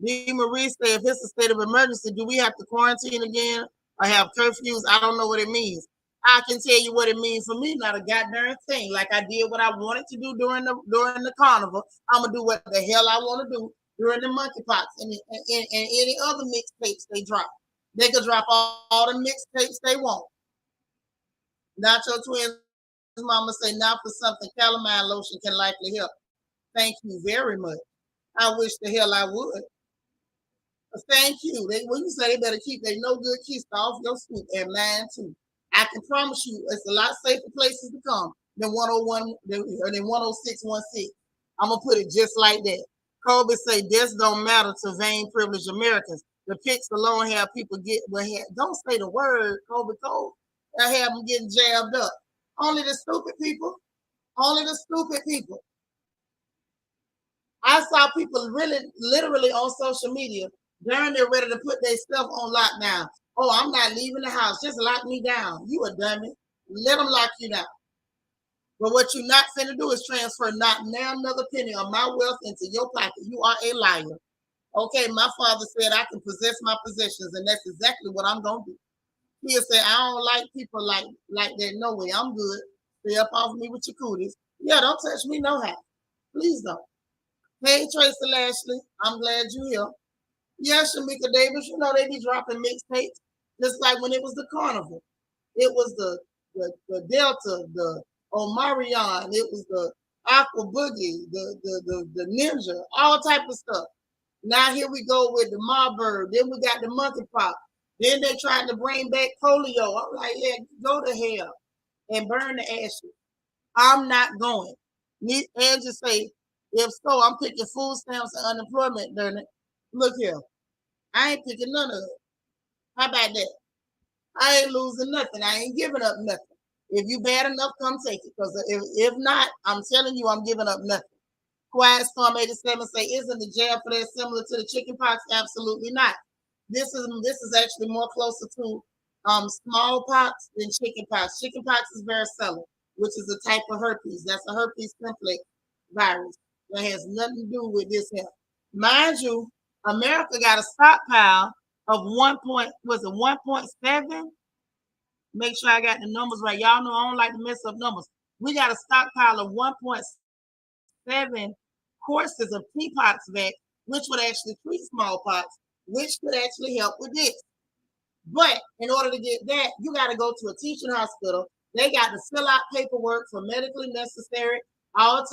D. Marie said, if it's a state of emergency, do we have to quarantine again or have curfews? I don't know what it means. I can tell you what it means for me, not a goddamn thing. Like I did what I wanted to do during the carnival. I'm gonna do what the hell I want to do during the monkeypox and any other mixtapes they drop. They could drop all the mixtapes they want. Nacho Twins mama say, now for something, calamine lotion can likely help. Thank you very much. I wish the hell I would. Thank you. When you say they better keep their no good keys off your scoop and mine too. I can promise you it's a lot safer places to come than 101 than 10616. I'm gonna put it just like that. Kobe say this don't matter to vain privileged Americans. The pics alone have people don't say the word, Kobe Cole. I have them getting jabbed up. Only the stupid people. Only the stupid people. I saw people really literally on social media. Darn, they're ready to put their stuff on lockdown. Oh, I'm not leaving the house. Just lock me down. You a dummy. Let them lock you down. But what you're not finna do is transfer not now another penny of my wealth into your pocket. You are a liar. Okay, my father said I can possess my possessions, and that's exactly what I'm gonna do. He'll say, I don't like people like that. No way. I'm good. Stay up off me with your cooties. Yeah, don't touch me no how. Please don't. Hey, Tracy Lashley. I'm glad you're here. Yeah, Shamika Davis, they be dropping mixtapes. Just like when it was the carnival. It was the Delta, the Omarion, it was the Aqua Boogie, the Ninja, all type of stuff. Now here we go with the Marburg. Then we got the monkeypox. Then they trying to bring back polio. I'm like, yeah, go to hell and burn the ashes. I'm not going. And just say, if so, I'm picking food stamps and unemployment during it. Look here, I ain't picking none of it. How about that? I ain't losing nothing. I ain't giving up nothing. If you bad enough, come take it. Because if not, I'm telling you, I'm giving up nothing. Quiet Storm 87 say, isn't the jab for that similar to the chicken pox? Absolutely not. This is actually more closer to smallpox than chicken pox. Chicken pox is varicella, which is a type of herpes. That's a herpes simplex virus that has nothing to do with this here. Mind you, America got a stockpile of 1.7. Make sure I got the numbers right. Y'all know I don't like to mess up numbers. We got a stockpile of 1.7 courses of T-pox vac, which would actually treat smallpox, which could actually help with this. But in order to get that, you got to go to a teaching hospital. They got to fill out paperwork for medically necessary, all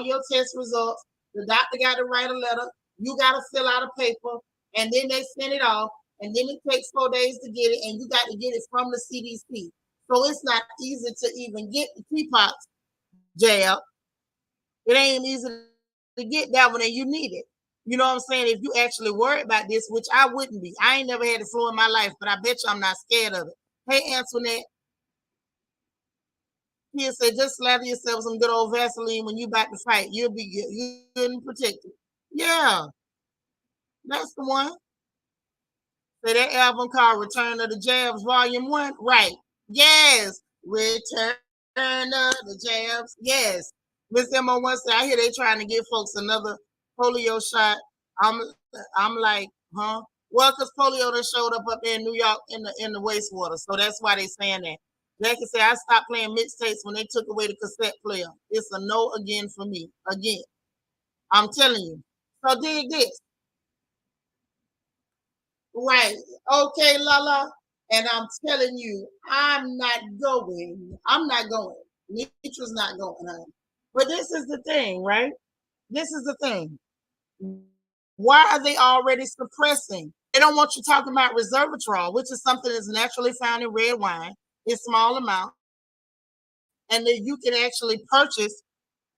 your test results. The doctor got to write a letter. You got to fill out a paper, and then they send it off. And then it takes 4 days to get it, and you got to get it from the CDC. So it's not easy to even get the T-pox jab. It ain't easy to get that one, and you need it. You know what I'm saying? If you actually worry about this, which I wouldn't be. I ain't never had the flu in my life, but I bet you I'm not scared of it. Hey, Antoinette. He said, just slather yourself some good old Vaseline when you about to fight. You'll be good and protected. Yeah, that's the one. So that album called Return of the Jabs, Volume 1? Right. Yes. Return of the Jabs. Yes. Miss MO1 said, I hear they trying to give folks another polio shot. I'm like, huh? Well, because polio done showed up there in New York in the wastewater. So that's why they saying that. Jackie said, I stopped playing mixtapes when they took away the cassette player. It's a no again for me. Again. I'm telling you. So dig this. Right. Okay, Lala. And I'm telling you, I'm not going. I'm not going. Nitra's not going, honey. But this is the thing, right? This is the thing. Why are they already suppressing? They don't want you talking about resveratrol, which is something that's naturally found in red wine. It's small amount. And then you can actually purchase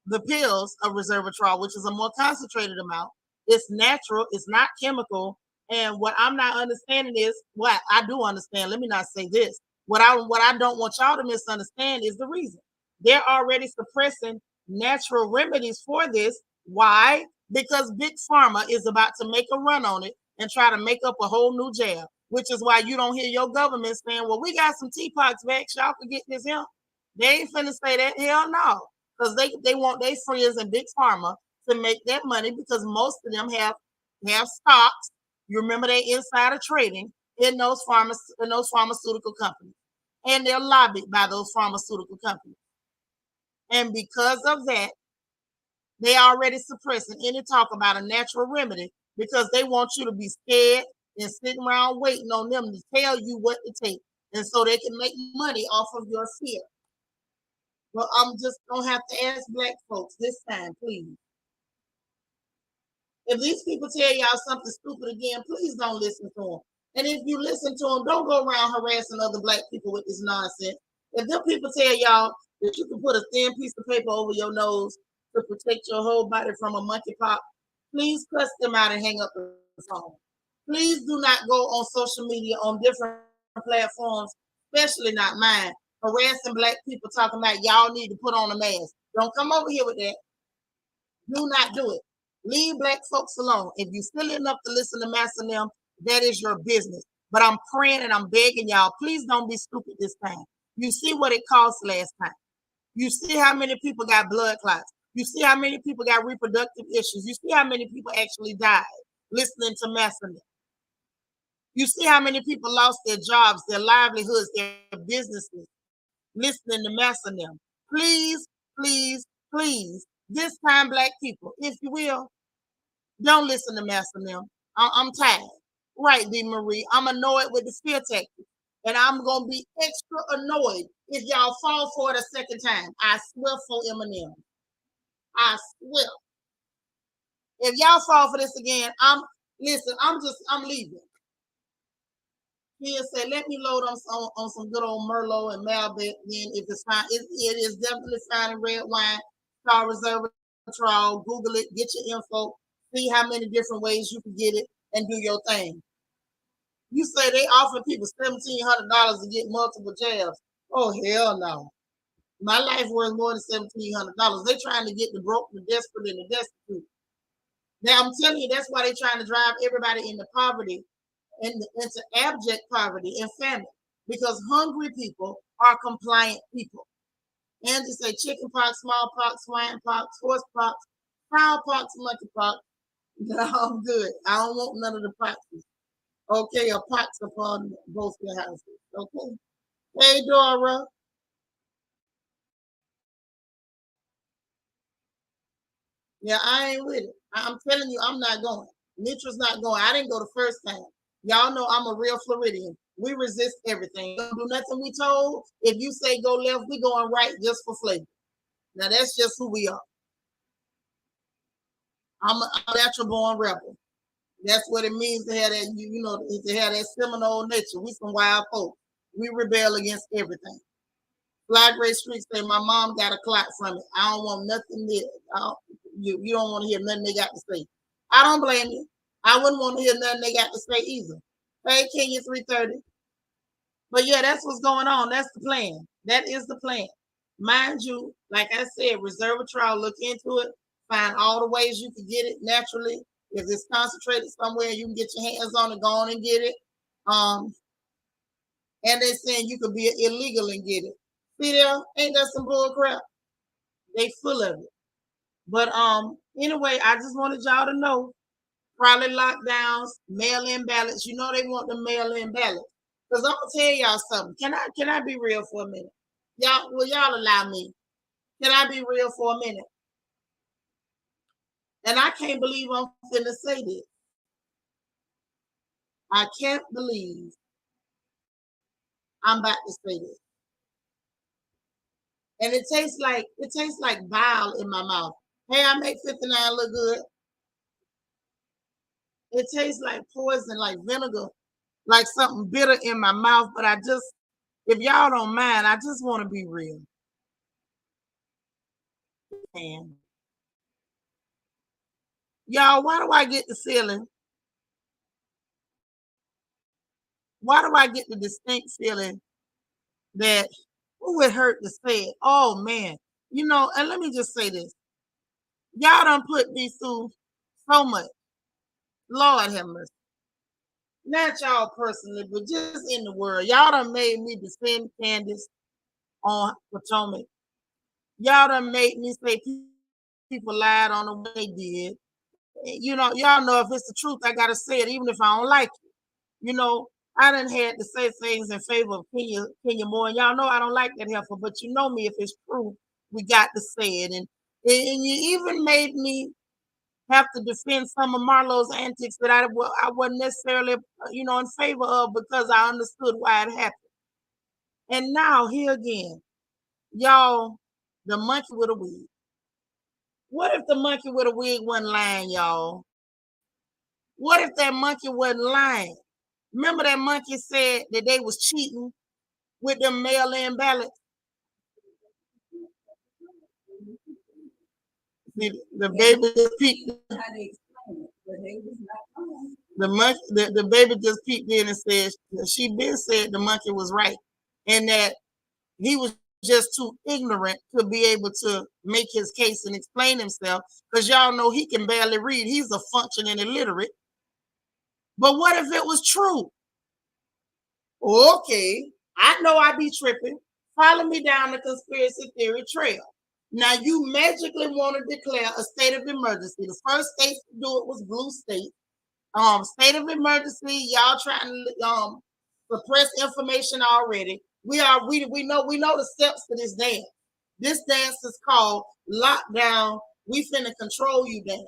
the pills of resveratrol, which is a more concentrated amount. It's natural. It's not chemical. And what I'm not understanding is what I do understand. Let me not say this. What I don't want y'all to misunderstand is the reason. They're already suppressing natural remedies for this. Why? Because Big Pharma is about to make a run on it and try to make up a whole new jab, which is why you don't hear your government saying, well, we got some T-pox vax. Y'all can get this here. They ain't finna say that. Hell no. Because they want their friends in Big Pharma to make that money because most of them have stocks. You remember they insider trading in those pharmaceutical companies. And they're lobbied by those pharmaceutical companies. And because of that, they already suppressing any talk about a natural remedy because they want you to be scared and sitting around waiting on them to tell you what to take. And so they can make money off of your fear. Well, I'm just going to have to ask black folks this time, please. If these people tell y'all something stupid again, please don't listen to them. And if you listen to them, don't go around harassing other black people with this nonsense. If them people tell y'all that you can put a thin piece of paper over your nose to protect your whole body from a monkeypox, please cuss them out and hang up the phone. Please do not go on social media on different platforms, especially not mine, harassing black people talking about y'all need to put on a mask. Don't come over here with that. Do not do it. Leave black folks alone. If you silly enough to listen to Master and them, that is your business. But I'm praying and I'm begging y'all, please don't be stupid this time. You see what it cost last time. You see how many people got blood clots. You see how many people got reproductive issues. You see how many people actually died listening to Master and them. You see how many people lost their jobs, their livelihoods, their businesses, listening to Master and them. Please, please, please, this time, black people, if you will, don't listen to Master and them. I'm tired. Right, D. Marie. I'm annoyed with the fear tactics. And I'm going to be extra annoyed if y'all fall for it a second time. I swear for Eminem. I swear. If y'all fall for this again, I'm leaving. He said, let me load on some good old Merlot and Malbec. Then if it's fine, it is definitely fine in red wine. Call resveratrol. Google it. Get your info. See how many different ways you can get it and do your thing. You say they offer people $1,700 to get multiple jabs. Oh hell no. My life worth more than $1,700. They're trying to get the broke, the desperate, and the destitute. Now I'm telling you, that's why they're trying to drive everybody into poverty and into abject poverty and famine. Because hungry people are compliant people. And to say chickenpox, smallpox, swinepox, horsepox, cowpox, monkeypox. No, I'm good. I don't want none of the poxes. Okay, a pox upon both your houses. Okay. Hey, Dora. Yeah, I ain't with it. I'm telling you, I'm not going. Nitra's not going. I didn't go the first time. Y'all know I'm a real Floridian. We resist everything. Don't do nothing we told. If you say go left, we going right just for flavor. Now that's just who we are. I'm a natural born rebel. That's what it means to have that, to have that Seminole nature. We some wild folks. We rebel against everything. Fly Gray Street say my mom got a clock from it. I don't want nothing there. You don't want to hear nothing they got to say. I don't blame you. I wouldn't want to hear nothing they got to say either. Hey, Kenya 330. But yeah, that's what's going on. That's the plan. That is the plan. Mind you, like I said, reserve a trial, look into it, find all the ways you can get it naturally. If it's concentrated somewhere, you can get your hands on it, go on and get it. And they're saying you could be illegal and get it. See there? Ain't that some bull crap? They full of it. But anyway, I just wanted y'all to know, probably lockdowns, mail-in ballots. You know they want the mail-in ballots. Because I'm gonna tell y'all something. Can I be real for a minute? Y'all allow me? Can I be real for a minute? And I can't believe I'm finna say this. I can't believe I'm about to say this. And it tastes like bile in my mouth. Hey, I make 59 look good. It tastes like poison, like vinegar, like something bitter in my mouth. But if y'all don't mind, I just want to be real. And y'all, why do I get the feeling? Why do I get the distinct feeling that it hurt to say it? Oh man, and let me just say this. Y'all done put me through so much. Lord have mercy. Not y'all personally, but just in the world. Y'all done made me defend Candace on Potomac. Y'all done made me say people lied on the way they did. Y'all know if it's the truth, I gotta say it, even if I don't like it. I done had to say things in favor of Kenya Moore, and y'all know I don't like that heifer, but you know me, if it's true, we got to say it. And you even made me have to defend some of Marlo's antics that I wasn't necessarily, in favor of because I understood why it happened. And now here again, y'all, the monkey with a wig. What if the monkey with a wig wasn't lying, y'all? What if that monkey wasn't lying? Remember that monkey said that they was cheating with them mail-in ballots? The baby just peeped. The baby just peeped in and said she been said the monkey was right, and that he was just too ignorant to be able to make his case and explain himself, because y'all know he can barely read. He's a functioning illiterate. But what if it was true? Okay, I know I be tripping. Follow me down the conspiracy theory trail. Now you magically want to declare a state of emergency. The first state to do it was blue state. State of emergency. Y'all trying to suppress information already. We know the steps to this dance. This dance is called lockdown. We finna control you dance.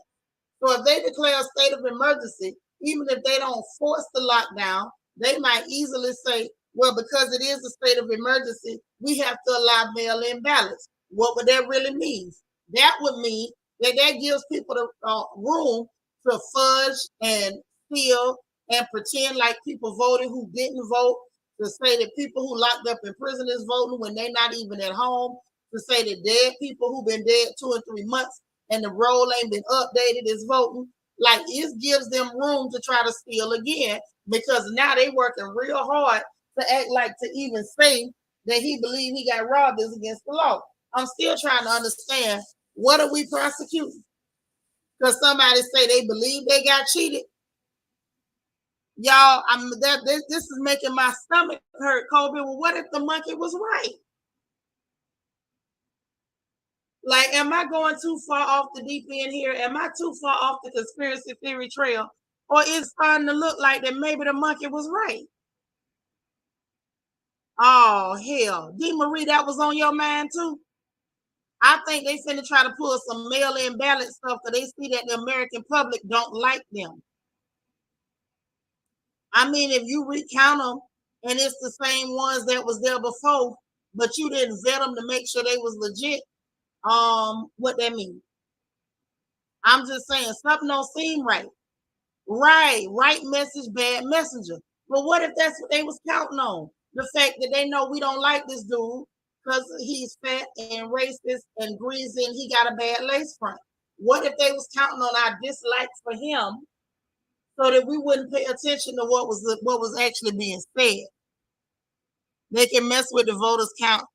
So if they declare a state of emergency, even if they don't force the lockdown, they might easily say, well, because it is a state of emergency, we have to allow mail-in ballots. What would that really mean? That would mean that gives people the room to fudge and steal and pretend like people voted who didn't vote, to say that people who locked up in prison is voting when they're not even at home, to say that dead people who've been dead 2 and 3 months and the roll ain't been updated is voting. Like, it gives them room to try to steal again, because now they working real hard to act like to even say that he believed he got robbed is against the law. I'm still trying to understand, what are we prosecuting? Because somebody say they believe they got cheated. Y'all, this is making my stomach hurt, Kobe. Well, what if the monkey was right? Like, am I going too far off the deep end here? Am I too far off the conspiracy theory trail? Or is it starting to look like that maybe the monkey was right? Oh, hell. D. Marie, that was on your mind too? I think they finna try to pull some mail-in ballot stuff because they see that the American public don't like them. I mean, if you recount them and it's the same ones that was there before, but you didn't vet them to make sure they was legit, what that mean? I'm just saying something don't seem right. Right message, bad messenger. But what if that's what they was counting on? The fact that they know we don't like this dude because he's fat and racist and greasy and he got a bad lace front. What if they was counting on our dislikes for him so that we wouldn't pay attention to what was actually being said? They can mess with the voters count.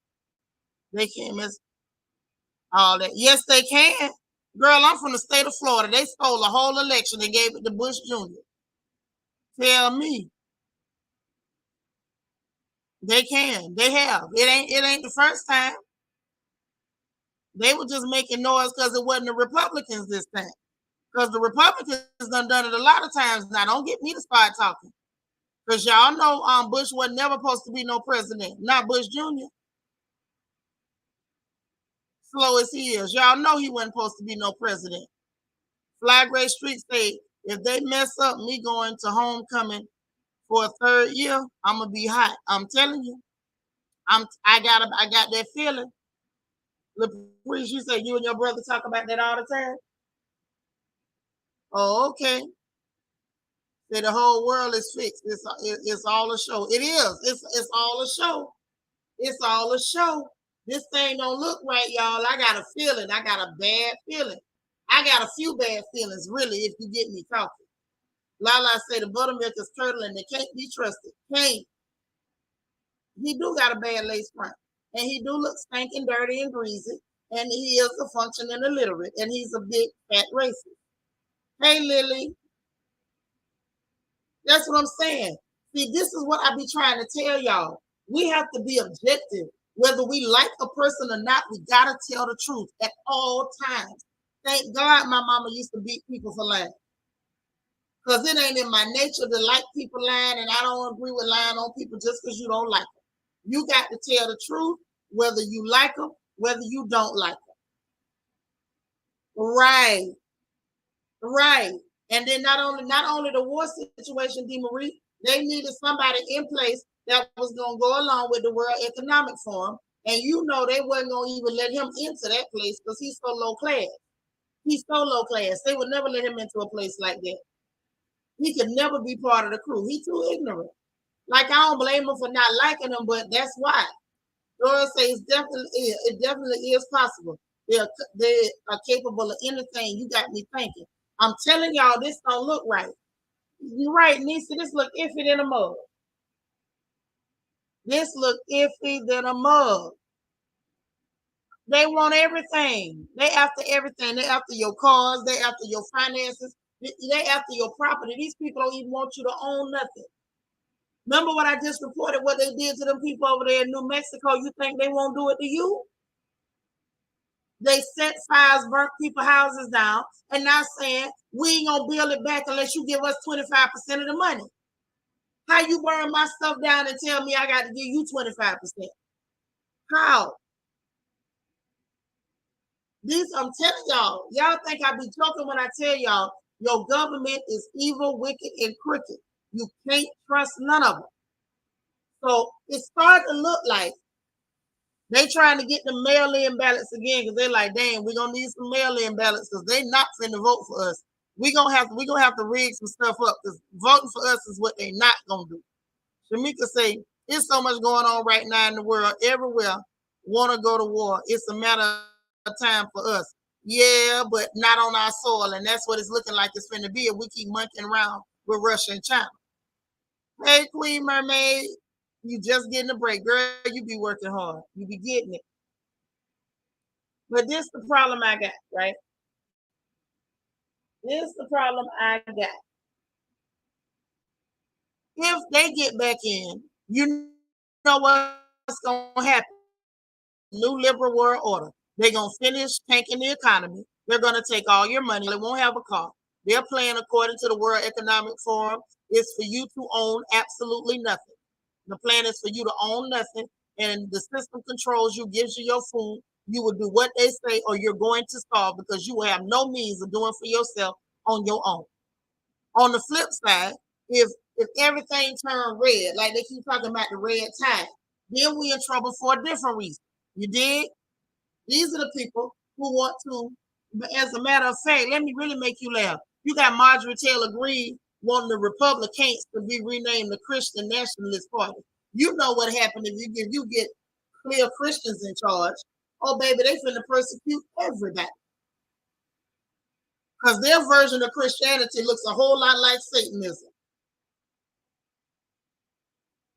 They can't mess all that. Yes, they can. Girl, I'm from the state of Florida. They stole the whole election and gave it to Bush Jr. Tell me. They can. They have. It ain't the first time. They were just making noise because it wasn't the Republicans this time. Because the Republicans done it a lot of times. Now, don't get me to start talking. Because y'all know Bush wasn't never supposed to be no president. Not Bush Jr. Slow as he is. Y'all know he wasn't supposed to be no president. Flagray Street State, if they mess up me going to homecoming for a third year, I'm gonna be hot. I'm telling you. I got that feeling. Laprice, you say you and your brother talk about that all the time? Oh, okay. Say the whole world is fixed. It's all a show. It is. It's all a show. It's all a show. This thing don't look right, y'all. I got a feeling. I got a bad feeling. I got a few bad feelings, really, if you get me talking. Lala say the buttermilk is curdling. They can't be trusted. Can't. He do got a bad lace front. And he do look stinking dirty and greasy. And he is a functioning illiterate. And he's a big fat racist. Hey, Lily. That's what I'm saying. See, this is what I be trying to tell y'all. We have to be objective. Whether we like a person or not, we got to tell the truth at all times. Thank God my mama used to beat people for lying. Because it ain't in my nature to like people lying, and I don't agree with lying on people just because you don't like them. You got to tell the truth, whether you like them, whether you don't like them. Right. Right. And then not only the war situation, D. Marie, they needed somebody in place that was going to go along with the World Economic Forum. And you know they wasn't going to even let him into that place because he's so low class. He's so low class. They would never let him into a place like that. He could never be part of the crew. He's too ignorant. Like, I don't blame him for not liking him, but that's why. Dora says it definitely is possible. They are capable of anything. You got me thinking. I'm telling y'all, this don't look right. You're right, Nisa. This look iffy than a mug. This look iffy than a mug. They want everything. They after everything. They after your cars. They after your finances. They after your property. These people don't even want you to own nothing. Remember what I just reported, what they did to them people over there in New Mexico? You think they won't do it to you? They set fires, burnt people's houses down, and now saying, we ain't going to build it back unless you give us 25% of the money. How you burn my stuff down and tell me I got to give you 25%? How? I'm telling y'all think I be joking when I tell y'all, your government is evil, wicked, and crooked. You can't trust none of them. So it's starting to look like they trying to get the mail-in ballots again because they're like, damn, we're gonna need some mail-in ballots because they not finna vote for us. We're gonna have to rig some stuff up because voting for us is what they not gonna do. Shamika say, there's so much going on right now in the world, everywhere want to go to war. It's a matter of time for us. Yeah, but not on our soil, and that's what it's looking like it's finna be if we keep monkeying around with Russia and China. Hey, Queen Mermaid. You just getting a break. Girl, you be working hard. You be getting it. But this the problem I got, right? This the problem I got. If they get back in, you know what's going to happen. New liberal world order. They're going to finish tanking the economy. They're going to take all your money. They won't have a car. Their plan, according to the World Economic Forum, is for you to own absolutely nothing. The plan is for you to own nothing, and the system controls you, gives you your food. You will do what they say, or you're going to starve because you will have no means of doing for yourself on your own. On the flip side, if everything turned red, like they keep talking about the red tide, then we in trouble for a different reason. You dig? These are the people who want to, as a matter of fact, let me really make you laugh. You got Marjorie Taylor Greene wanting the Republicans to be renamed the Christian Nationalist Party. You know what happened if you get clear Christians in charge. Oh, baby, they finna persecute everybody. Because their version of Christianity looks a whole lot like Satanism.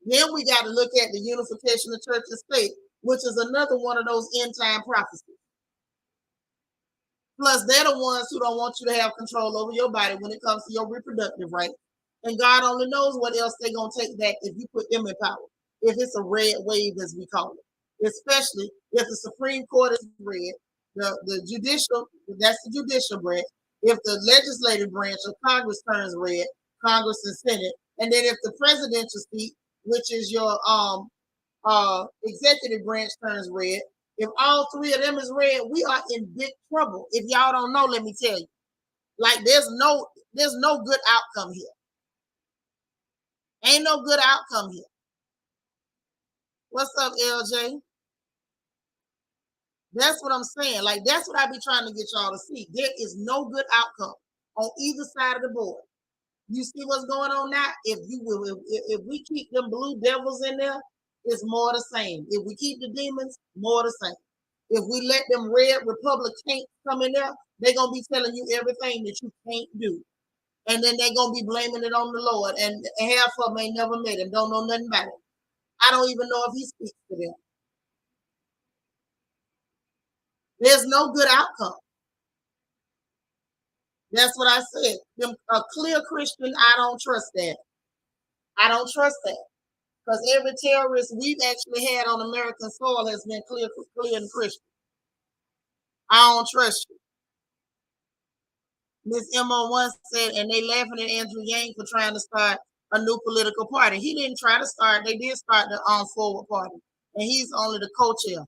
Then we got to look at the unification of church and state, which is another one of those end time prophecies. Plus, they're the ones who don't want you to have control over your body when it comes to your reproductive rights. And God only knows what else they're going to take back if you put them in power. If it's a red wave, as we call it. Especially if the Supreme Court is red, the judicial, that's the judicial branch. If the legislative branch of Congress turns red, Congress and Senate, and then if the presidential seat, which is your executive branch, turns red, if all three of them is red, we are in big trouble. If y'all don't know, let me tell you. Like there's no good outcome here. Ain't no good outcome here. What's up, LJ? That's what I'm saying. Like that's what I be trying to get y'all to see. There is no good outcome on either side of the board. You see what's going on now? If we keep them blue devils in there, it's more the same. If we keep the demons, more the same. If we let them red Republicans come in there, they're going to be telling you everything that you can't do. And then they're going to be blaming it on the Lord. And half of them ain't never met him, don't know nothing about it. I don't even know if he speaks to them. There's no good outcome. That's what I said. A clear Christian, I don't trust that. I don't trust that. Because every terrorist we've actually had on American soil has been clear and Christian. I don't trust you. Miss MO1 said, and they laughing at Andrew Yang for trying to start a new political party. He didn't try to start. They did start the Forward Party. And he's only the co-chair.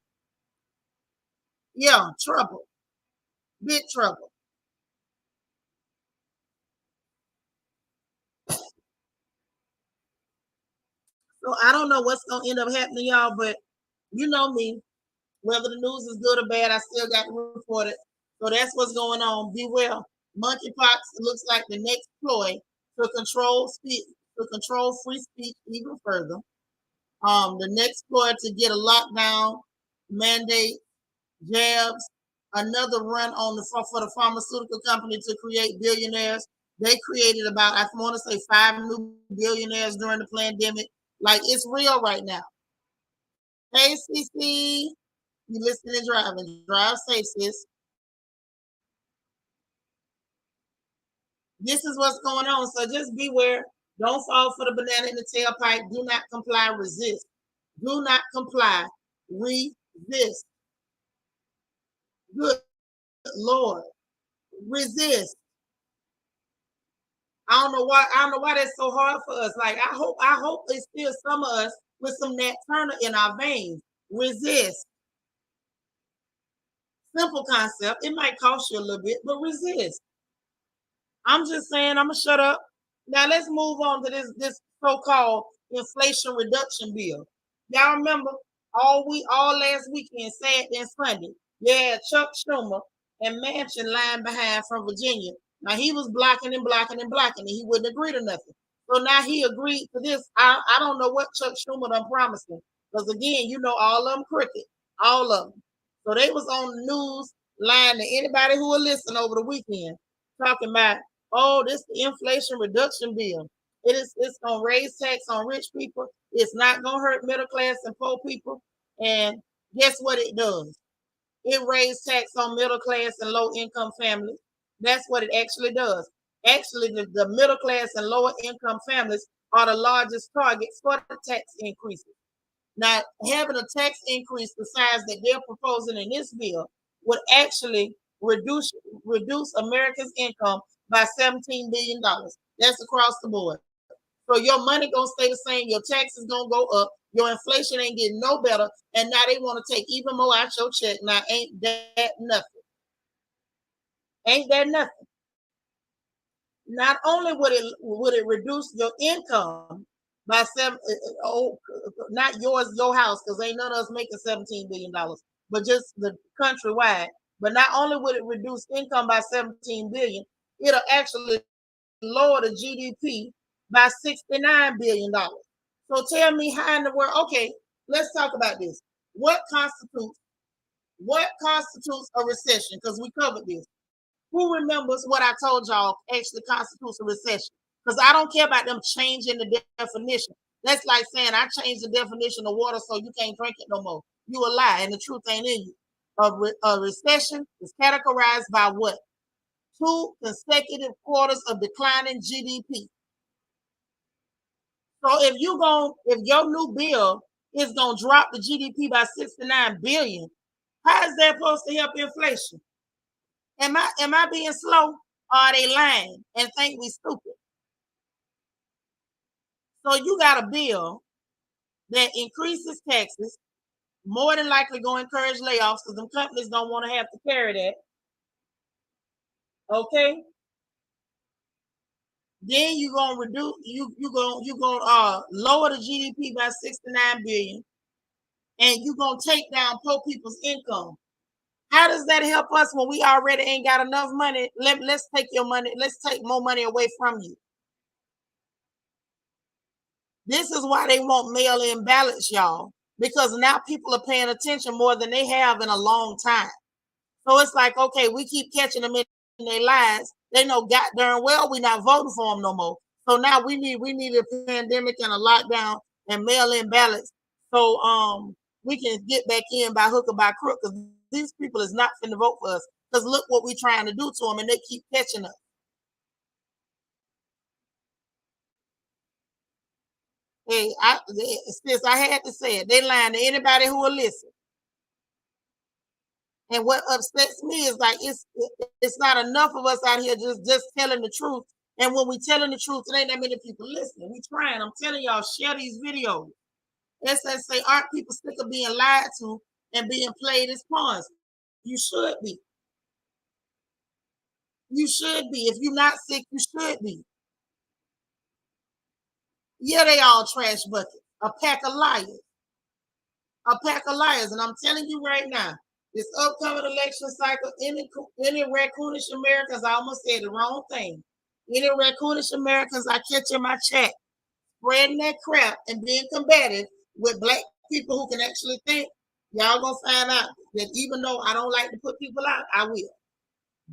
Yeah, trouble. Big trouble. So I don't know what's going to end up happening, y'all, but you know me. Whether the news is good or bad, I still got to report it. So that's what's going on. Be well. Monkeypox looks like the next ploy to control free speech even further. The next ploy to get a lockdown, mandate, jabs, another run on for the pharmaceutical company to create billionaires. They created about, I want to say, 5 new billionaires during the pandemic. Like it's real right now. Hey, CC, you listening and driving? Drive safe, sis. This is what's going on. So just beware. Don't fall for the banana in the tailpipe. Do not comply. Resist. Do not comply. Resist. Good Lord. Resist. I don't know why that's so hard for us. Like I hope it's still some of us with some Nat Turner in our veins. Resist. Simple concept. It might cost you a little bit, but resist. I'm just saying, I'm gonna shut up. Now let's move on to this so-called inflation reduction bill. Y'all remember all last weekend, Saturday and Sunday, yeah, Chuck Schumer and Manchin lying behind from Virginia. Now he was blocking and he wouldn't agree to nothing. So now he agreed to this. I don't know what Chuck Schumer done promised him. Because again, you know, all of them crooked. All of them. So they was on the news lying to anybody who would listen over the weekend, talking about, oh, this is the inflation reduction bill. It's gonna raise tax on rich people. It's not gonna hurt middle class and poor people. And guess what it does? It raises tax on middle class and low income families. That's what it actually does. Actually, the middle class and lower income families are the largest targets for the tax increases. Now, having a tax increase the size that they're proposing in this bill would actually reduce America's income by $17 billion. That's across the board. So your money gonna stay the same, your taxes gonna go up, your inflation ain't getting no better, and now they want to take even more out your check. Now, ain't that nothing? Ain't that nothing? Not only would it reduce your income by not your house, because ain't none of us making $17 billion, but just the countrywide. But not only would it reduce income by 17 billion, it'll actually lower the GDP by $69 billion. So tell me how in the world? Okay, let's talk about this. What constitutes a recession? Because we covered this. Who remembers what I told y'all actually constitutes a recession? Because I don't care about them changing the definition. That's like saying I changed the definition of water so you can't drink it no more. You a lie, and the truth ain't in you. A recession is categorized by what? 2 consecutive quarters of declining GDP. So if your new bill is gonna drop the GDP by 69 billion, how is that supposed to help inflation? Am I being slow? Or are they lying and think we stupid? So you got a bill that increases taxes, more than likely going to encourage layoffs because them companies don't want to have to carry that. Okay. Then you're gonna reduce you gonna lower the GDP by 69 billion, and you're gonna take down poor people's income. How does that help us when we already ain't got enough money? Let's take your money, let's take more money away from you. This is why they want mail-in ballots, y'all, because now people are paying attention more than they have in a long time. So it's like, okay, we keep catching them in their lies. They know god darn well we're not voting for them no more. So now we need a pandemic and a lockdown and mail-in ballots so we can get back in by hook or by crook, because these people is not finna vote for us. Because look what we're trying to do to them, and they keep catching us. Hey, since I had to say it, they lying to anybody who will listen. And what upsets me is like it's not enough of us out here just telling the truth. And when we telling the truth, it ain't that many people listening. We trying. I'm telling y'all, share these videos. Say, aren't people sick of being lied to and being played as pawns? You should be. You should be. If you're not sick, you should be. Yeah, they all trash buckets. A pack of liars. A pack of liars. And I'm telling you right now, this upcoming election cycle, any raccoonish Americans, I almost said the wrong thing. Any raccoonish Americans I catch in my chat spreading that crap and being combative with black people who can actually think, y'all gonna find out that even though I don't like to put people out, I will.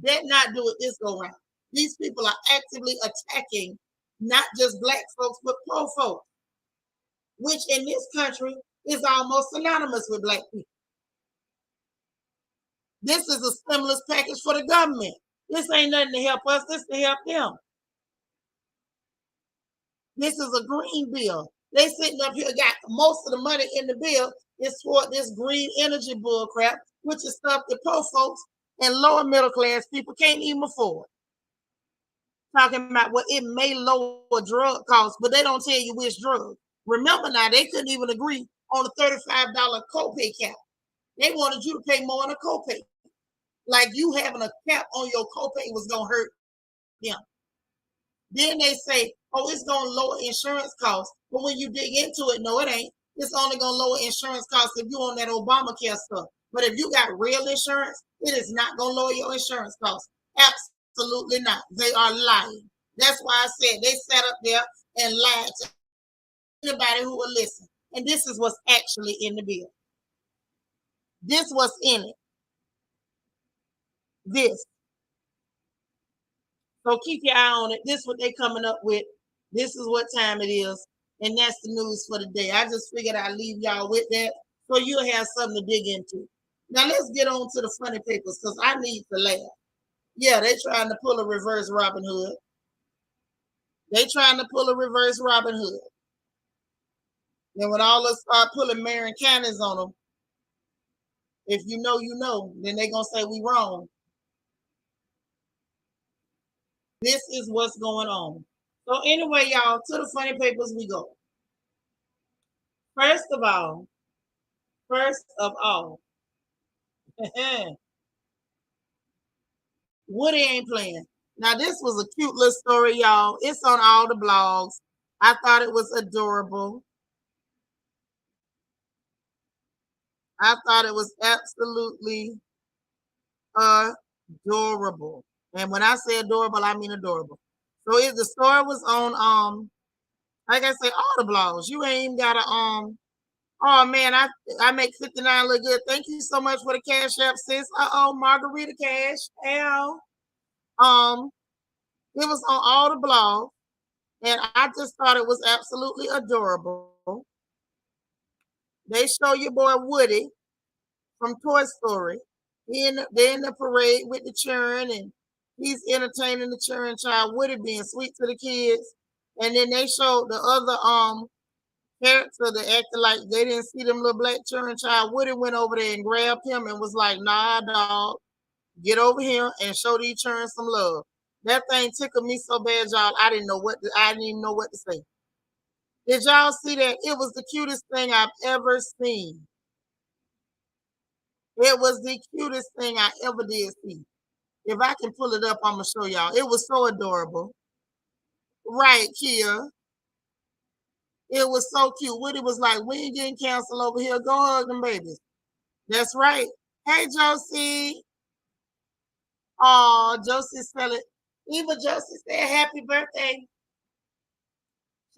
Did not do it this go round. These people are actively attacking not just black folks, but poor folks, which in this country is almost synonymous with black people. This is a stimulus package for the government. This ain't nothing to help us. This to help them. This is a green bill. They sitting up here, got most of the money in the bill is toward this green energy bull crap, which is stuff that poor folks and lower middle class people can't even afford. Talking about what it may lower drug costs, but they don't tell you which drug. Remember now, they couldn't even agree on a $35 copay cap. They wanted you to pay more on a copay. Like you having a cap on your copay was gonna hurt them. Then they say, oh, it's gonna lower insurance costs. But when you dig into it, no, it ain't. It's only gonna lower insurance costs if you on that Obamacare stuff. But if you got real insurance, it is not gonna lower your insurance costs. Absolutely not. They are lying. That's why I said they sat up there and lied to anybody who will listen. And this is what's actually in the bill. This was in it. This. So keep your eye on it. This is what they coming up with. This is what time it is. And that's the news for the day. I just figured I'd leave y'all with that so you'll have something to dig into. Now let's get on to the funny papers because I need to laugh. Yeah, they trying to pull a reverse Robin Hood. They trying to pull a reverse Robin Hood. Then when all of us start pulling Marion counties on them, if you know, you know, then they gonna say we wrong. This is what's going on. So anyway, y'all, to the funny papers we go. First of all, Woody ain't playing. Now this was a cute little story, y'all. It's on all the blogs. I thought it was adorable. I thought it was absolutely adorable. And when I say adorable, I mean adorable. So if the story was on like I say, all the blogs. You ain't even gotta oh man, I make 59 look good. Thank you so much for the cash app, sis. Margarita Cash. Ow. It was on all the blogs, and I just thought it was absolutely adorable. They show your boy Woody from Toy Story. They're in the parade with the children, and he's entertaining the children child. Woody being sweet to the kids, and then they showed the other character that acted like they didn't see them little black children child. Woody went over there and grabbed him and was like, "Nah, dog, get over here and show these children some love." That thing tickled me so bad, y'all. I didn't even know what to say. Did y'all see that? It was the cutest thing I've ever seen. It was the cutest thing I ever did see. If I can pull it up, I'm gonna show y'all. It was so adorable. Right, Kia. It was so cute. Woody was like, "We ain't getting canceled over here. Go hug them babies." That's right. Hey, Josie. Oh, Josie said it. Eva Josie said, "Happy birthday."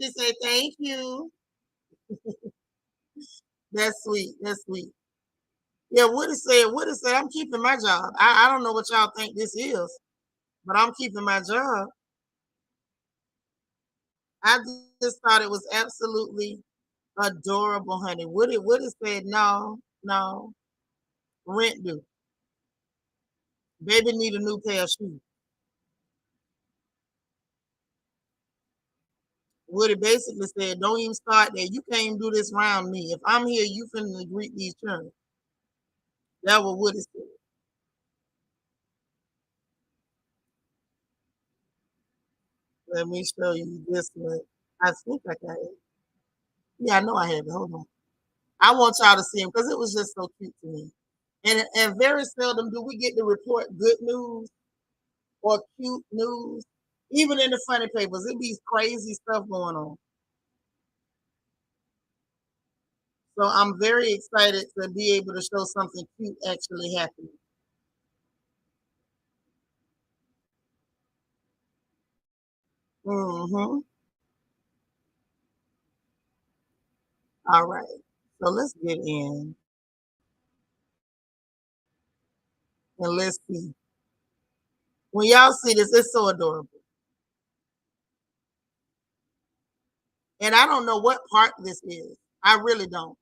She said, "Thank you." That's sweet. That's sweet. Yeah, Woody said, "I'm keeping my job. I don't know what y'all think this is, but I'm keeping my job." I just thought it was absolutely adorable, honey. Woody said, "No, no, rent due. Baby need a new pair of shoes." Woody basically said, "Don't even start there. You can't even do this around me. If I'm here, you finna greet these children." That was Woody said. Let me show you this one. I think I got it. Yeah, I know I had it. Hold on. I want y'all to see him because it was just so cute to me. And very seldom do we get to report good news or cute news. Even in the funny papers, it be crazy stuff going on. So I'm very excited to be able to show something cute actually happening. Mm-hmm. All right. So let's get in and let's see. When y'all see this, it's so adorable. And I don't know what part this is. I really don't.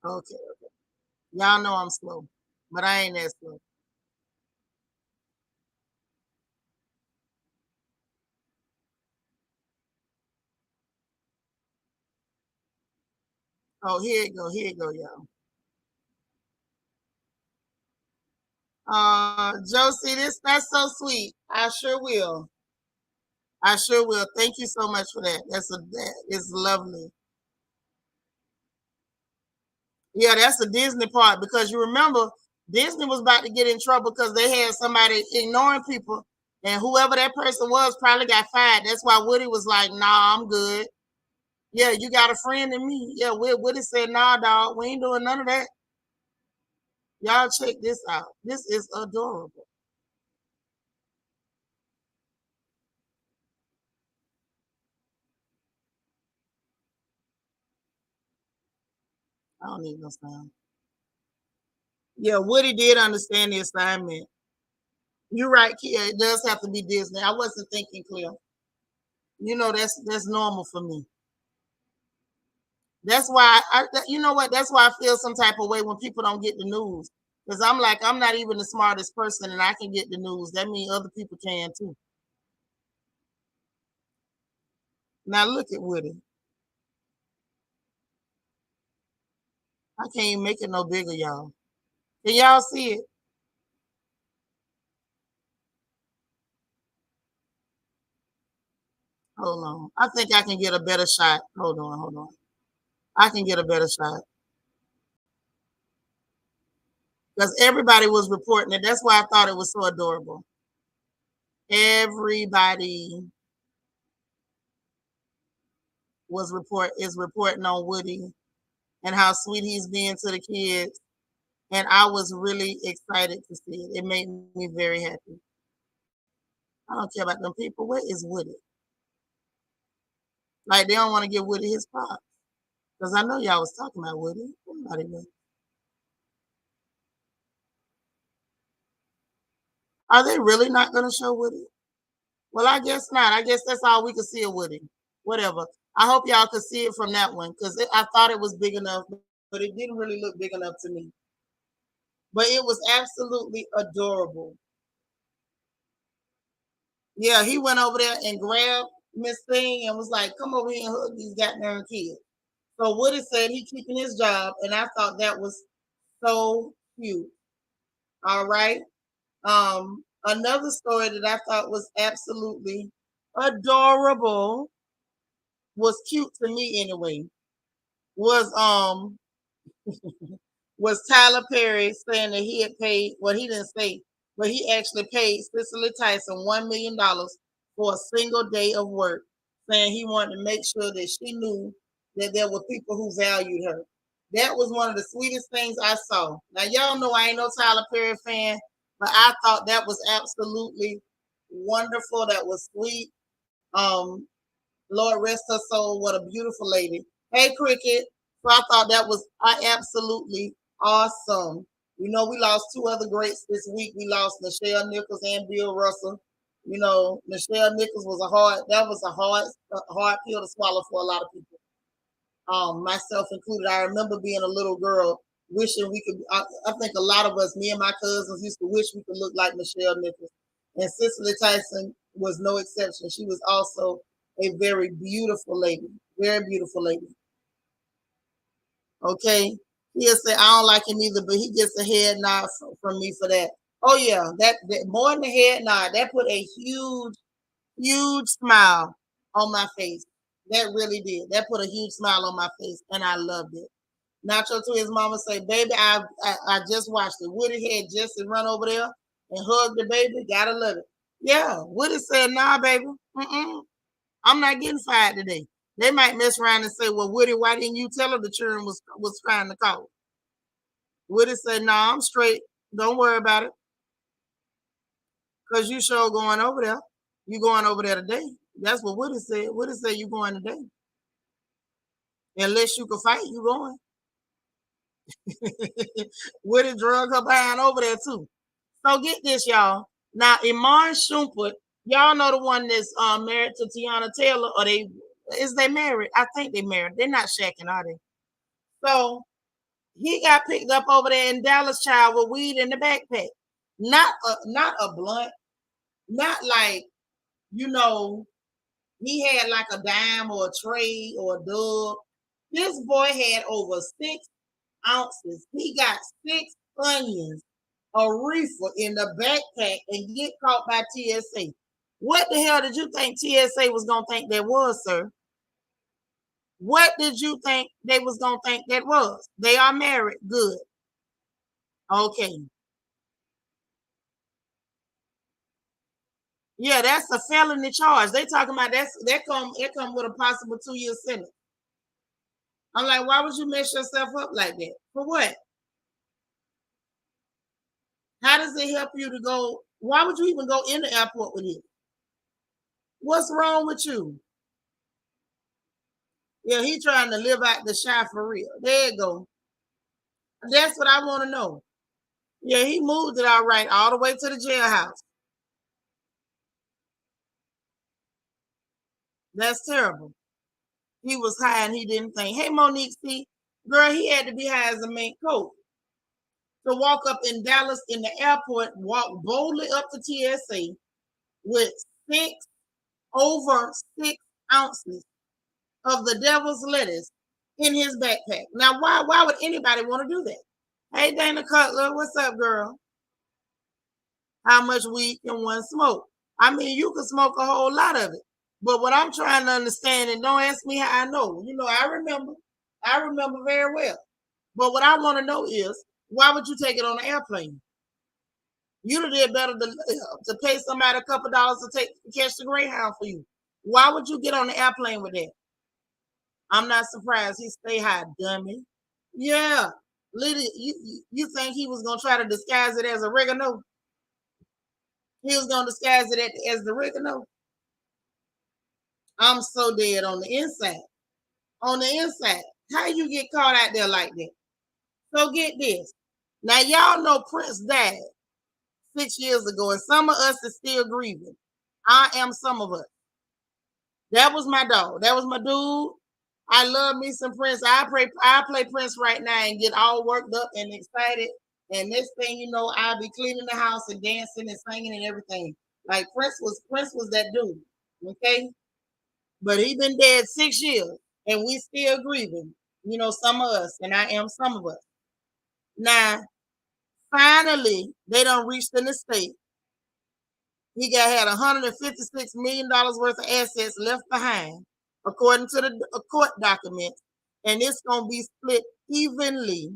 Okay. Y'all know I'm slow, but I ain't that slow. Oh, here it go. Here it go, y'all. Josie, that's so sweet. I sure will. I sure will. Thank you so much for that. That is lovely. Yeah, that's the Disney part because you remember Disney was about to get in trouble because they had somebody ignoring people, and whoever that person was probably got fired. That's why Woody was like, "Nah, I'm good." Yeah, you got a friend in me. Yeah, Woody said, "Nah, dog, we ain't doing none of that." Y'all check this out. This is adorable. I don't need no sound. Yeah, Woody did understand the assignment. You're right, Kia. It does have to be Disney. I wasn't thinking clear. You know, that's normal for me. That's why you know what? That's why I feel some type of way when people don't get the news. Because I'm like, I'm not even the smartest person and I can get the news. That means other people can too. Now look at Woody. I can't even make it no bigger, y'all. Can y'all see it? Hold on. I think I can get a better shot. Hold on. I can get a better shot. Because everybody was reporting it. That's why I thought it was so adorable. Everybody is reporting on Woody and how sweet he's being to the kids. And I was really excited to see it. It made me very happy. I don't care about them people. Where is Woody? Like they don't want to give Woody his props. Because I know y'all was talking about Woody. Everybody knows. Are they really not going to show Woody? Well, I guess not. I guess that's all we could see of Woody. Whatever. I hope y'all could see it from that one because I thought it was big enough, but it didn't really look big enough to me. But it was absolutely adorable. Yeah, he went over there and grabbed Miss Thing and was like, "Come over here and hug these goddamn kids." So Woody said he keeping his job, and I thought that was so cute. All right. Another story that I thought was absolutely adorable was cute to me anyway. Was was Tyler Perry saying that he had paid, well, he didn't say, but he actually paid Cicely Tyson $1 million for a single day of work, saying he wanted to make sure that she knew that there were people who valued her. That was one of the sweetest things I saw. Now, y'all know I ain't no Tyler Perry fan, but I thought that was absolutely wonderful. That was sweet. Um, Lord rest her soul. What a beautiful lady. Hey, Cricket. So I thought that was absolutely awesome. You know, we lost two other greats this week. We lost Nichelle Nichols and Bill Russell. You know, Nichelle Nichols was a hard pill to swallow for a lot of people. Myself included. I remember being a little girl wishing we could. I think a lot of us, me and my cousins, used to wish we could look like Nichelle Nichols. And Cicely Tyson was no exception. She was also a very beautiful lady, very beautiful lady. Okay, he'll say I don't like him either, but he gets a head nod from me for that. Oh yeah, that more than a head nod. That put a huge smile on my face. That really did. That put a huge smile on my face, and I loved it. Nacho to his mama say, "Baby, I just watched it. Woody had Jesse run over there and hug the baby. Gotta love it." Yeah, Woody said, "Nah, baby, I'm not getting fired today." They might mess around and say, "Well, Woody, why didn't you tell her the children was trying to call?" Woody said, "Nah, I'm straight. Don't worry about it, cause you sure going over there. You going over there today." That's what Woody said. Woody said, "You going today? Unless you can fight, you going." Woody drug her behind over there too. So get this, y'all. Now, Iman Shumpert, y'all know the one that's married to Tiana Taylor, or they married? I think they married. They're not shacking, are they? So he got picked up over there in Dallas, child, with weed in the backpack. Not a blunt, not like, you know, he had like a dime or a tray or a dub. This boy had over 6 ounces. He got 6 onions, a reefer in the backpack, and get caught by TSA. What the hell did you think TSA was gonna think that was, sir? What did you think they was gonna think that was? They are married. Good. Okay. Yeah, that's a felony charge. They talking about that come with a possible 2 year sentence. I'm like, why would you mess yourself up like that? For what? How does it help you to go? Why would you even go in the airport with it? What's wrong with you? Yeah, he trying to live out the shy for real. There you go. That's what I want to know. Yeah, he moved it all right, all the way to the jailhouse. That's terrible. He was high and he didn't think. Hey, Monique, see, girl, he had to be high as a mink coat to walk up in Dallas in the airport, walk boldly up to TSA with over 6 ounces of the devil's lettuce in his backpack. Now, why would anybody want to do that? Hey, Dana Cutler, what's up, girl? How much weed can one smoke? I mean, you can smoke a whole lot of it. But what I'm trying to understand, and don't ask me how I know, I remember very well. But what I want to know is, why would you take it on an airplane? You'd have did better to pay somebody a couple dollars to catch the Greyhound for you. Why would you get on the airplane with that? I'm not surprised he stay high, dummy. Yeah, Lydia, you think he was gonna try to disguise it as oregano? He was gonna disguise it as the oregano. I'm so dead on the inside. On the inside, how you get caught out there like that? So get this. Now y'all know Prince died 6 years ago, and some of us is still grieving. I am some of us. That was my dog. That was my dude. I love me some Prince. I play Prince right now and get all worked up and excited. And next thing you know, I'll be cleaning the house and dancing and singing and everything. Like Prince was that dude. Okay. But he been dead 6 years and we still grieving. Some of us, and I am some of us. Now, finally, they done reached an estate. He had $156 million worth of assets left behind, according to the court documents, and it's going to be split evenly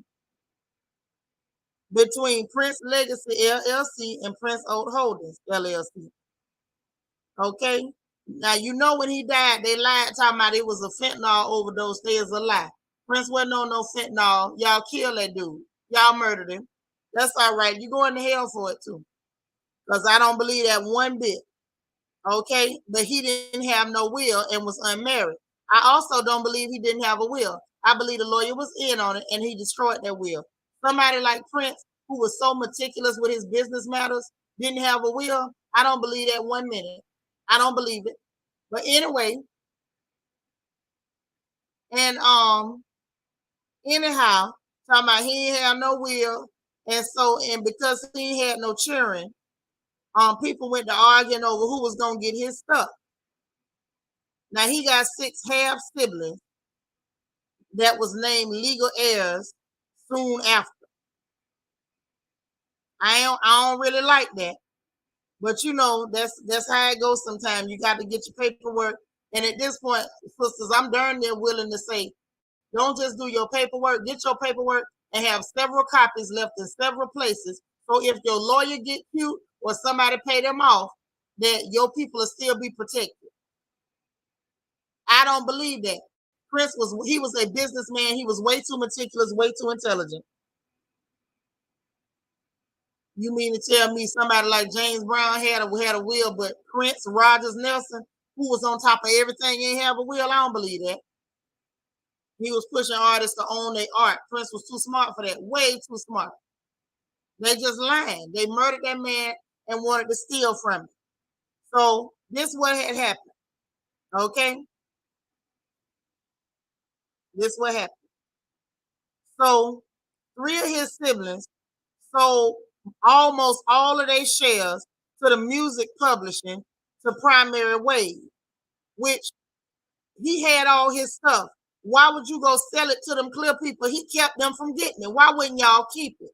between Prince Legacy LLC and Prince Oat Holdings LLC. Okay? Now, when he died, they lied talking about it was a fentanyl overdose. There's a lie. Prince wasn't on no fentanyl. Y'all killed that dude. Y'all murdered him. That's all right. You're going to hell for it, too. Because I don't believe that one bit. Okay? But he didn't have no will and was unmarried. I also don't believe he didn't have a will. I believe the lawyer was in on it and he destroyed that will. Somebody like Prince, who was so meticulous with his business matters, didn't have a will. I don't believe that 1 minute. I don't believe it. But anyway, and anyhow, talking about he ain't have no will, and because he had no children, people went to arguing over who was gonna get his stuff. Now he got 6 half siblings that was named legal heirs soon after. I don't really like that, but that's how it goes sometimes. You got to get your paperwork. And at this point, sisters, I'm darn near willing to say, don't just do your paperwork, get your paperwork and have several copies left in several places. So if your lawyer get cute or somebody pay them off, that your people will still be protected. I don't believe that. Prince was a businessman. He was way too meticulous, way too intelligent. You mean to tell me somebody like James Brown had a will, but Prince Rogers Nelson, who was on top of everything, ain't have a will? I don't believe that. He was pushing artists to own their art. Prince was too smart for that, way too smart. They just lying. They murdered that man and wanted to steal from him. So this what had happened. Okay? This what happened. So 3 of his siblings sold almost all of their shares to the music publishing to Primary Wave, which he had all his stuff. Why would you go sell it to them clear people? He kept them from getting it. Why wouldn't y'all keep it?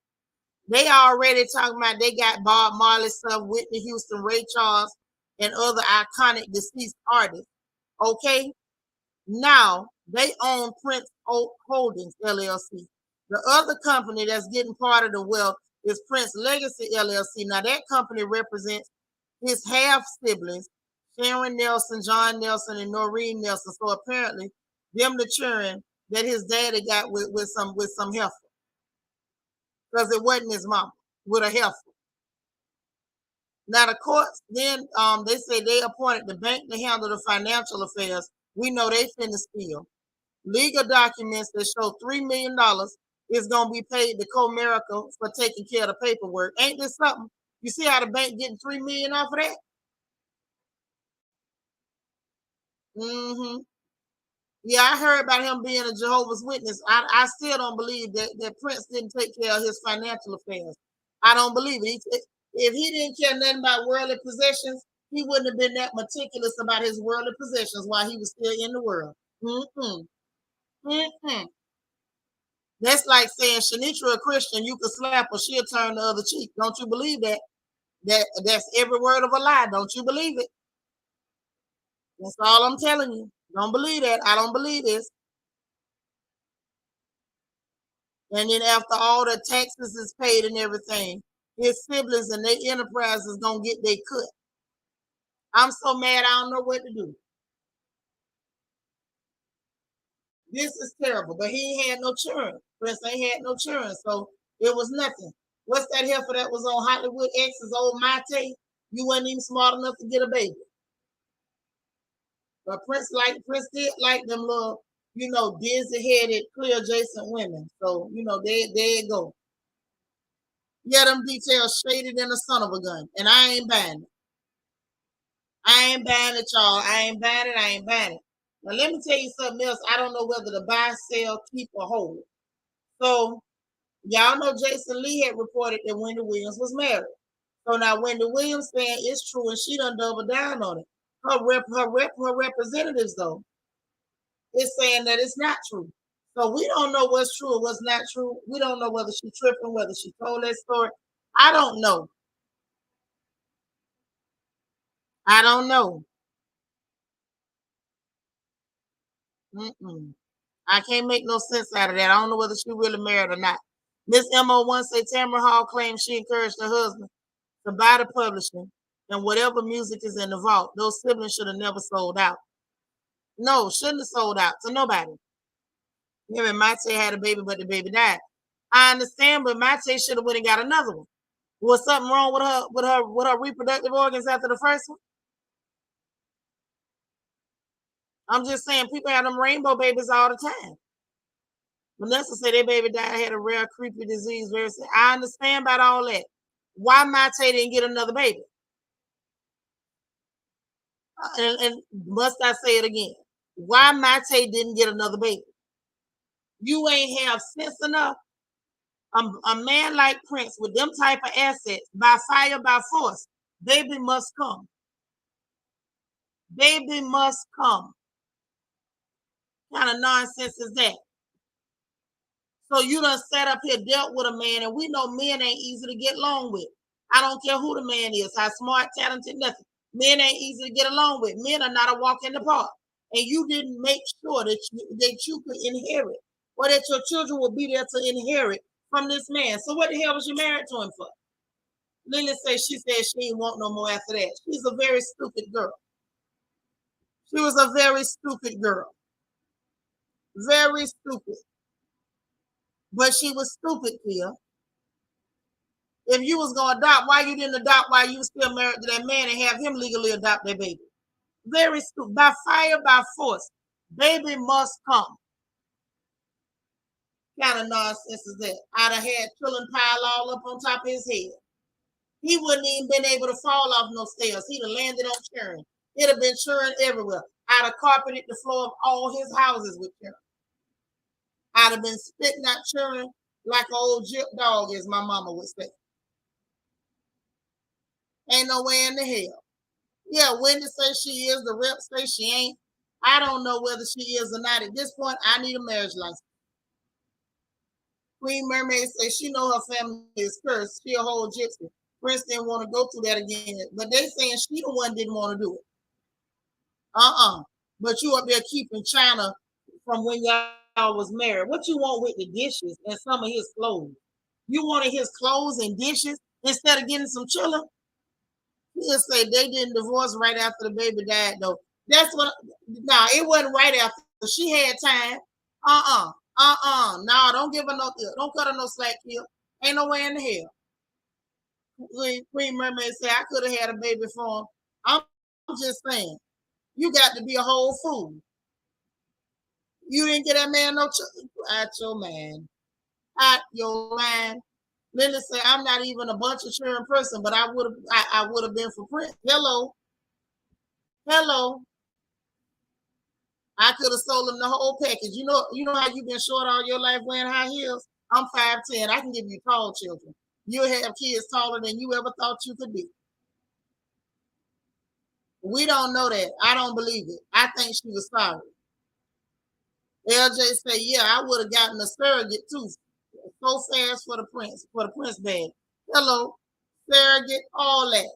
They already talking about they got Bob Marley stuff, Whitney Houston, Ray Charles, and other iconic deceased artists. Okay? Now they own Prince Oat Holdings LLC. The other company that's getting part of the wealth is Prince Legacy LLC. Now that company represents his half siblings, Sharon Nelson, John Nelson, and Noreen Nelson. So apparently, them the children that his daddy got with some heifer, because it wasn't his mama with a heifer. Now the courts then they say they appointed the bank to handle the financial affairs. We know they finna steal. Legal documents that show $3 million is gonna be paid to Comerica for taking care of the paperwork. Ain't this something? You see how the bank getting $3 million off of that? Mm-hmm. Yeah, I heard about him being a Jehovah's Witness. I still don't believe that Prince didn't take care of his financial affairs. I don't believe it. If he didn't care nothing about worldly possessions, he wouldn't have been that meticulous about his worldly possessions while he was still in the world. Mm-mm. Mm-mm. That's like saying Shanitra a Christian, you could slap her, she'll turn the other cheek. Don't you believe that? That's every word of a lie. Don't you believe it? That's all I'm telling you. Don't believe that. I don't believe this. And then after all the taxes is paid and everything, his siblings and their enterprise is gonna get their cut. I'm so mad I don't know what to do. This is terrible. But he ain't had no children. Prince ain't had no children, so it was nothing. What's that heifer that was on Hollywood X's old Mate? You wasn't even smart enough to get a baby. But Prince did like them little, dizzy headed, clear adjacent women. So, there you go. Yeah, them details shaded in the son of a gun. And I ain't buying it. I ain't buying it, y'all. I ain't buying it. I ain't buying it. Now let me tell you something else. I don't know whether to buy, sell, keep, or hold. So y'all know Jason Lee had reported that Wendy Williams was married. So now Wendy Williams saying it's true and she done doubled down on it. Her representatives though is saying that it's not true. So we don't know what's true or what's not true. We don't know whether she tripping, whether she told that story. I don't know. I don't know. Mm-mm. I can't make no sense out of that. I don't know whether she really married or not. Miss MO1 say Tamara Hall claims she encouraged her husband to buy the publishing and whatever music is in the vault. Those siblings should have never sold out. No, shouldn't have sold out to nobody. Him and Mate had a baby, but the baby died. I understand, but Mate should have went and got another one. Was something wrong with her reproductive organs after the first one? I'm just saying people have them rainbow babies all the time. Vanessa said their baby died, had a rare, creepy disease. I understand about all that. Why Mate didn't get another baby? And must I say it again? Why Mate didn't get another baby? You ain't have sense enough. A man like Prince with them type of assets, by fire, by force, baby must come. Baby must come. What kind of nonsense is that? So you done sat up here, dealt with a man, and we know men ain't easy to get along with. I don't care who the man is, how smart, talented, nothing. Men ain't easy to get along with. Men are not a walk in the park. And you didn't make sure that you could inherit, or that your children would be there to inherit from this man. So what the hell was you married to him for? Lily says she said she didn't want no more after that. She's a very stupid girl. She was a very stupid girl. Very stupid. But she was stupid, Kia. If you was gonna adopt, why you didn't adopt while you was still married to that man and have him legally adopt that baby? Very stupid. By fire, by force. Baby must come. Kind of nonsense is that? I'd have had children pile all up on top of his head. He wouldn't even been able to fall off no stairs. He'd have landed on churn. It'd have been churn everywhere. I'd have carpeted the floor of all his houses with churn. I'd have been spitting out churn like an old gyp dog, as my mama would say. Ain't no way in the hell. Yeah, Wendy says she is. The rep say she ain't. I don't know whether she is or not. At this point, I need a marriage license. Queen Mermaid says she know her family is cursed. She a whole gypsy. Prince didn't want to go through that again. But they saying she the one didn't want to do it. But you up there keeping China from when y'all was married. What you want with the dishes and some of his clothes? You wanted his clothes and dishes instead of getting some children? He'll say they didn't divorce right after the baby died, though. That's what. No, it wasn't right after. She had time. No, don't give her no. Don't cut her no slack here. Ain't no way in the hell. Queen Mermaid said I could have had a baby for him. I'm just saying, you got to be a whole fool. You didn't get that man no at your man. Out your mind. Lily said, I'm not even a bunch of cheering person, but I would have been for Prince. Hello. Hello. I could have sold him the whole package. You know how you've been short all your life wearing high heels? I'm 5'10". I can give you tall children. You'll have kids taller than you ever thought you could be. We don't know that. I don't believe it. I think she was sorry. LJ said, yeah, I would have gotten a surrogate too. So fast for the prince bag. Hello, surrogate, all that.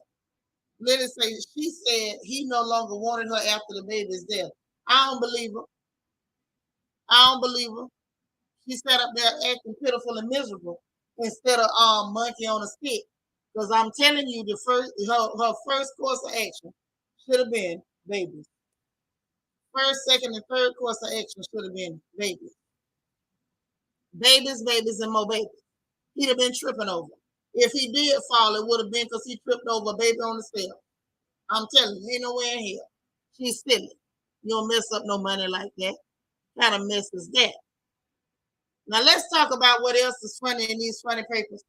Lily said, she said he no longer wanted her after the baby's death. I don't believe her. I don't believe her. She sat up there acting pitiful and miserable instead of monkey on a stick. Because I'm telling you, her first course of action should have been babies. First, second, and third course of action should have been babies. Babies, and more babies. He'd have been tripping over. If he did fall, it would have been because he tripped over a baby on the stairs. I'm telling you, ain't nowhere in here. She's silly. You don't mess up no money like that. What kind of mess is that? Now let's talk about what else is funny in these funny papers.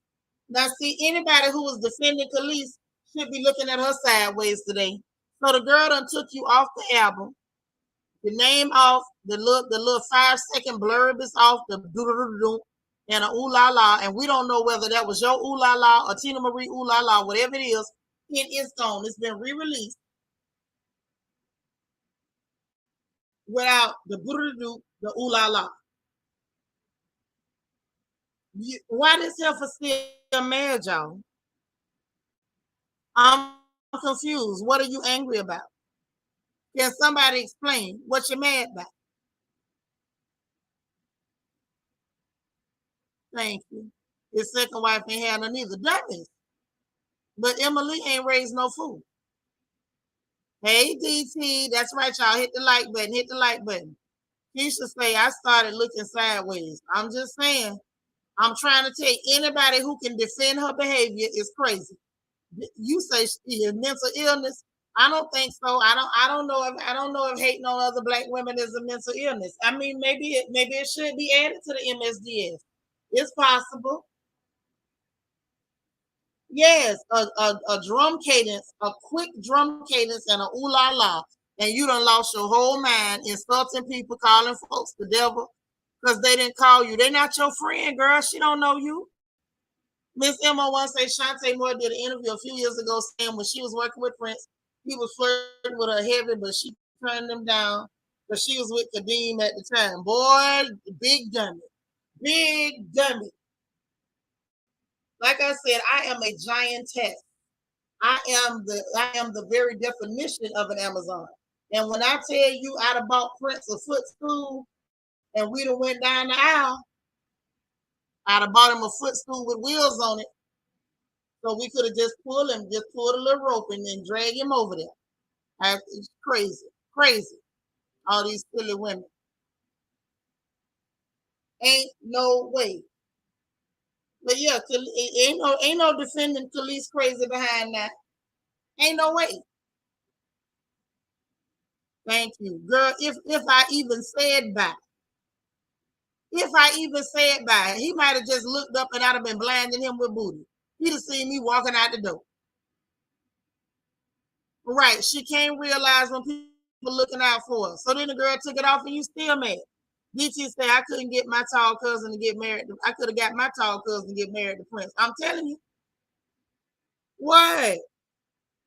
Now, see, anybody who was defending Khalees should be looking at her sideways today. So the girl done took you off the album. The name off, the little 5-second blurb is off, the doo-doo-doo-doo, and a ooh la la, and we don't know whether that was your ooh la la or Tina Marie ooh la la, whatever it is. It is gone. It's been re-released without the doo-doo-doo, the ooh la la. Why this heifer still mad, y'all? I'm confused. What are you angry about? Can somebody explain what you're mad about? Thank you. His second wife ain't had none either. Dummies. But Emily ain't raised no fool. Hey, DT. That's right, y'all. Hit the like button. Hit the like button. Keisha say, I started looking sideways. I'm just saying. I'm trying to tell you, anybody who can defend her behavior is crazy. You say she has mental illness. I don't think so. I don't know if hating on other black women is a mental illness. I mean, maybe it should be added to the MSDS. It's possible. Yes, a drum cadence, a quick drum cadence, and a ooh la la, and you done lost your whole mind, insulting people, calling folks the devil because they didn't call you. They're not your friend, girl. She don't know you. Miss Emma once say Shantae Moore did an interview a few years ago saying when she was working with Prince, he was flirting with her heavy, but she turned him down because she was with Kadeem at the time. Boy, big dummy. Big dummy. Like I said, I am a giantess. I am the very definition of an Amazon. And when I tell you I'd have bought Prince a footstool and we'd have went down the aisle, I'd have bought him a footstool with wheels on it. So we could have just pulled a little rope and then drag him over there. It's crazy. Crazy. All these silly women. Ain't no way. But yeah, ain't no defending Khalees crazy behind that. Ain't no way. Thank you, girl. If I even said bye, he might have just looked up and I'd have been blinding him with booty. He'd have seen me walking out the door. Right? She can't realize when people looking out for her. So then the girl took it off, and you still mad. DT said I couldn't get my tall cousin to get married. I could have got my tall cousin to get married to Prince. I'm telling you. What?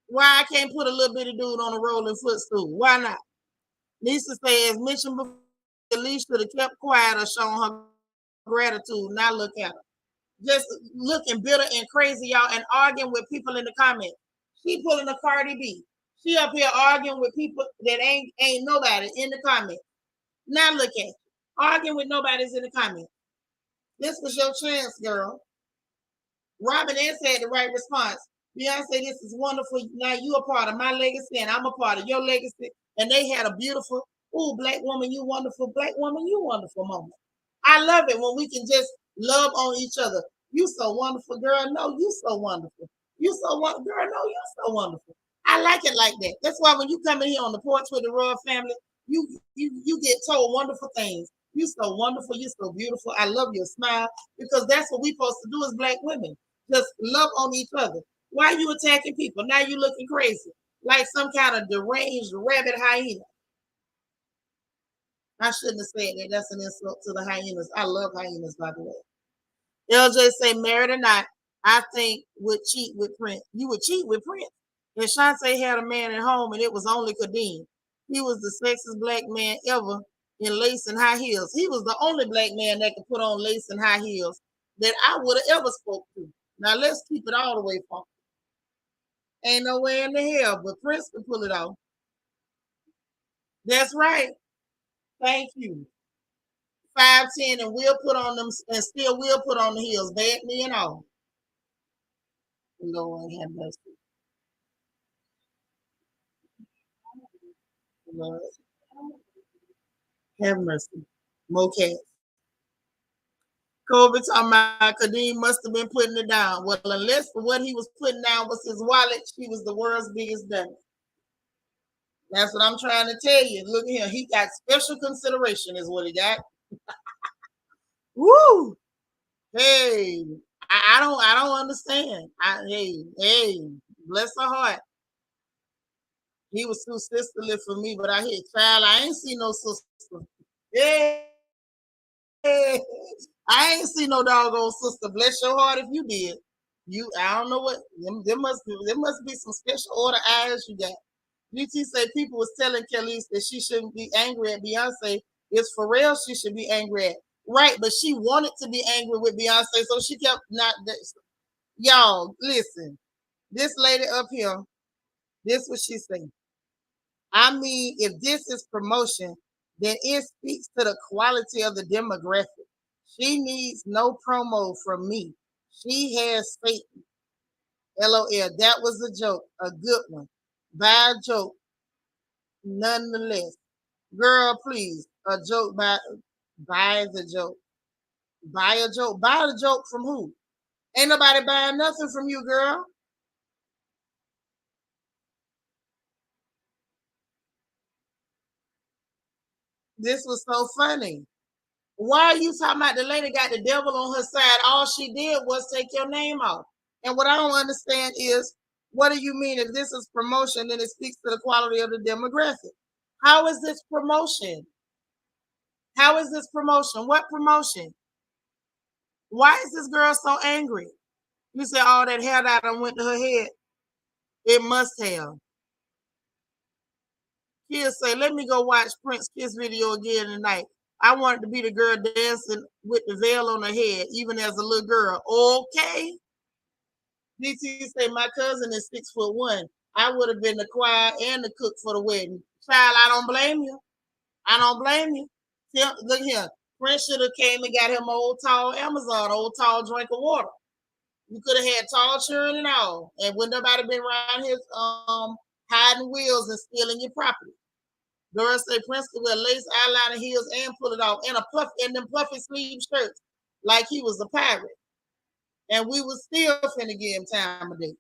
Why I can't put a little bitty dude on a rolling footstool? Why not? Lisa says, mentioned before, at least should have kept quiet or shown her gratitude. Now look at her. Just looking bitter and crazy, y'all, and arguing with people in the comments. She pulling a Cardi B. She up here arguing with people that ain't nobody in the comments. Now look at you. Arguing with nobody's in the comments. This was your chance, girl. Robin S had the right response. Beyonce, this is wonderful. Now you a part of my legacy, and I'm a part of your legacy. And they had a beautiful, ooh, black woman, you wonderful, black woman, you wonderful moment. I love it when we can just love on each other. You so wonderful, girl. No, you so wonderful. You so wonderful, girl. No, you so wonderful. I like it like that. That's why when you come in here on the porch with the royal family, you get told wonderful things. You're so wonderful. You're so beautiful. I love your smile because that's what we're supposed to do as black women. Just love on each other. Why are you attacking people? Now you looking crazy, like some kind of deranged rabbit hyena. I shouldn't have said that. That's an insult to the hyenas. I love hyenas, by the way. LJ say, married or not, I think would cheat with Prince. You would cheat with Prince. And Shantae had a man at home, and it was only Kadeem. He was the sexiest black man ever in lace and high heels. He was the only black man that could put on lace and high heels that I would have ever spoke to. Now let's keep it all the way funky. Ain't no way in the hell, but Prince can pull it off. That's right. Thank you. 5'10" and will put on them and still will put on the heels, bad me and all. Lord have mercy. Lord have mercy. Mocat. Kobe talking about Kadeem must have been putting it down. Well, unless for what he was putting down was his wallet, she was the world's biggest dummy. That's what I'm trying to tell you. Look here, he got special consideration, is what he got. Woo! Hey, I don't understand. Hey, bless her heart. He was too sisterly for me, but I hit child. I ain't see no sister. Hey, I ain't see no doggone sister. Bless your heart if you did. I don't know what. There must be some special order eyes you got. GT say people was telling Kelly's that she shouldn't be angry at Beyonce. It's Pharrell she should be angry at. Right, but she wanted to be angry with Beyonce, so she kept not. Y'all, listen. This lady up here, this what she saying. I mean, if this is promotion, then it speaks to the quality of the demographic. She needs no promo from me. She has Satan. LOL. That was a joke, a good one. Bad joke, nonetheless. Girl, please, a joke buy the joke. Buy a joke. Buy the joke from who? Ain't nobody buying nothing from you, girl. This was so funny. Why are you talking about the lady got the devil on her side? All she did was take your name off. And what I don't understand is, what do you mean if this is promotion, then it speaks to the quality of the demographic? How is this promotion? How is this promotion? What promotion? Why is this girl so angry? You said all that hair that went to her head. It must have. Kids say, let me go watch Prince Kiss video again tonight. I wanted to be the girl dancing with the veil on her head, even as a little girl. Okay. DT say, my cousin is 6'1". I would have been the choir and the cook for the wedding. Child, I don't blame you. I don't blame you. Look here. Prince should have came and got him an old tall Amazon, old tall drink of water. You could have had tall children and all, and wouldn't nobody been around his hiding wheels and stealing your property. Doris say Prince could wear lace eyeliner heels and pull it off, and a puff and them puffy sleeve shirts like he was a pirate. And we was still finna give him time of day.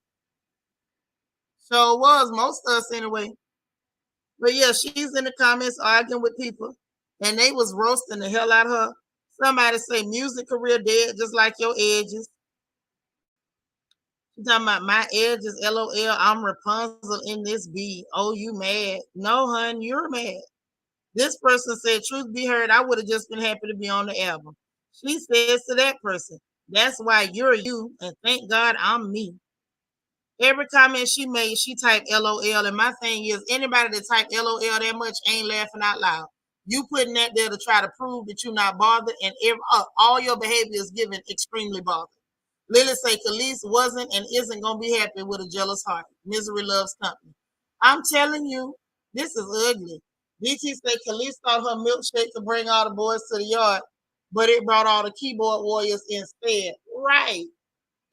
So it was most of us anyway. But yeah, she's in the comments arguing with people, and they was roasting the hell out of her. Somebody say music career dead, just like your edges. She talking about my edges, LOL. I'm Rapunzel in this beat. Oh, you mad? No, hun, you're mad. This person said, truth be heard, I would have just been happy to be on the album. She says to that person, that's why you're you, and thank God I'm me. Every comment she made, she typed LOL. And my thing is, anybody that typed LOL that much ain't laughing out loud. You putting that there to try to prove that you're not bothered, and all your behavior is given extremely bothered. Lily say Khalees wasn't and isn't going to be happy with a jealous heart. Misery loves company. I'm telling you, this is ugly. DT say Khalees thought her milkshake could bring all the boys to the yard, but it brought all the keyboard warriors instead. Right.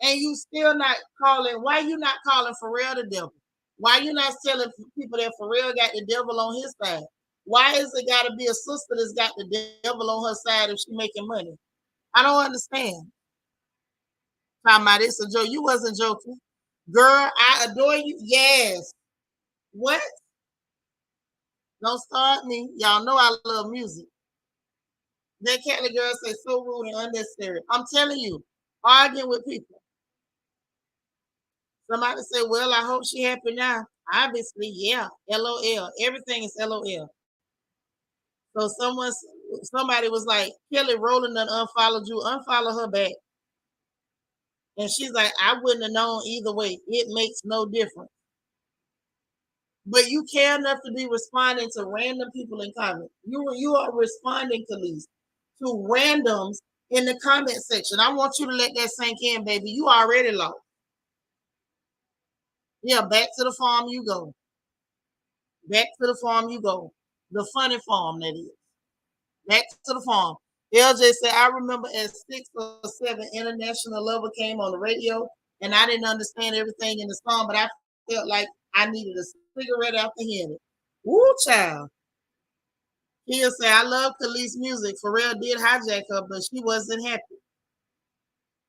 And you still not calling, why you not calling Pharrell the devil? Why you not telling people that Pharrell got the devil on his side? Why is it got to be a sister that's got the devil on her side if she's making money? I don't understand. Talking about it's a joke. You wasn't joking. Girl, I adore you. Yes. What? Don't start me. Y'all know I love music. That Cali girl say so rude and unnecessary. I'm telling you, arguing with people. Somebody say, well, I hope she happy now. Obviously, yeah. LOL. Everything is LOL. So somebody was like, Kelly Rowland done unfollowed you. Unfollow her back. And she's like, I wouldn't have known either way. It makes no difference. But you care enough to be responding to random people in comments. You are responding to these to randoms in the comment section. I want you to let that sink in, baby. You already lost. Yeah, back to the farm you go. Back to the farm you go. The funny farm, that is. Back to the farm. LJ said, I remember at 6 or 7, International Lover came on the radio, and I didn't understand everything in the song, but I felt like I needed a cigarette after hearing it. Woo, child. He'll say, I love Khalees' music. Pharrell did hijack her, but she wasn't happy.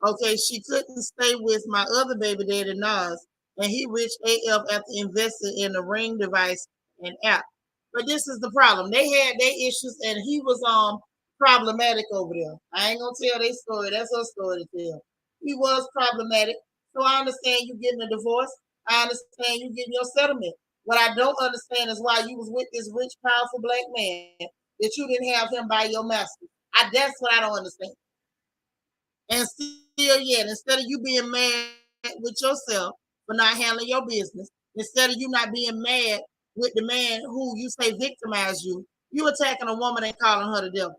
Okay, she couldn't stay with my other baby daddy, Nas, and he rich AF after investing in a ring device and app. But this is the problem. They had their issues, and he was problematic over there. I ain't gonna tell their story. That's her story to tell. He was problematic. So I understand you getting a divorce. I understand you getting your settlement. What I don't understand is why you was with this rich, powerful black man that you didn't have him by your master. That's what I don't understand. And still yet, instead of you being mad with yourself for not handling your business, instead of you not being mad with the man who you say victimized you, you attacking a woman and calling her the devil.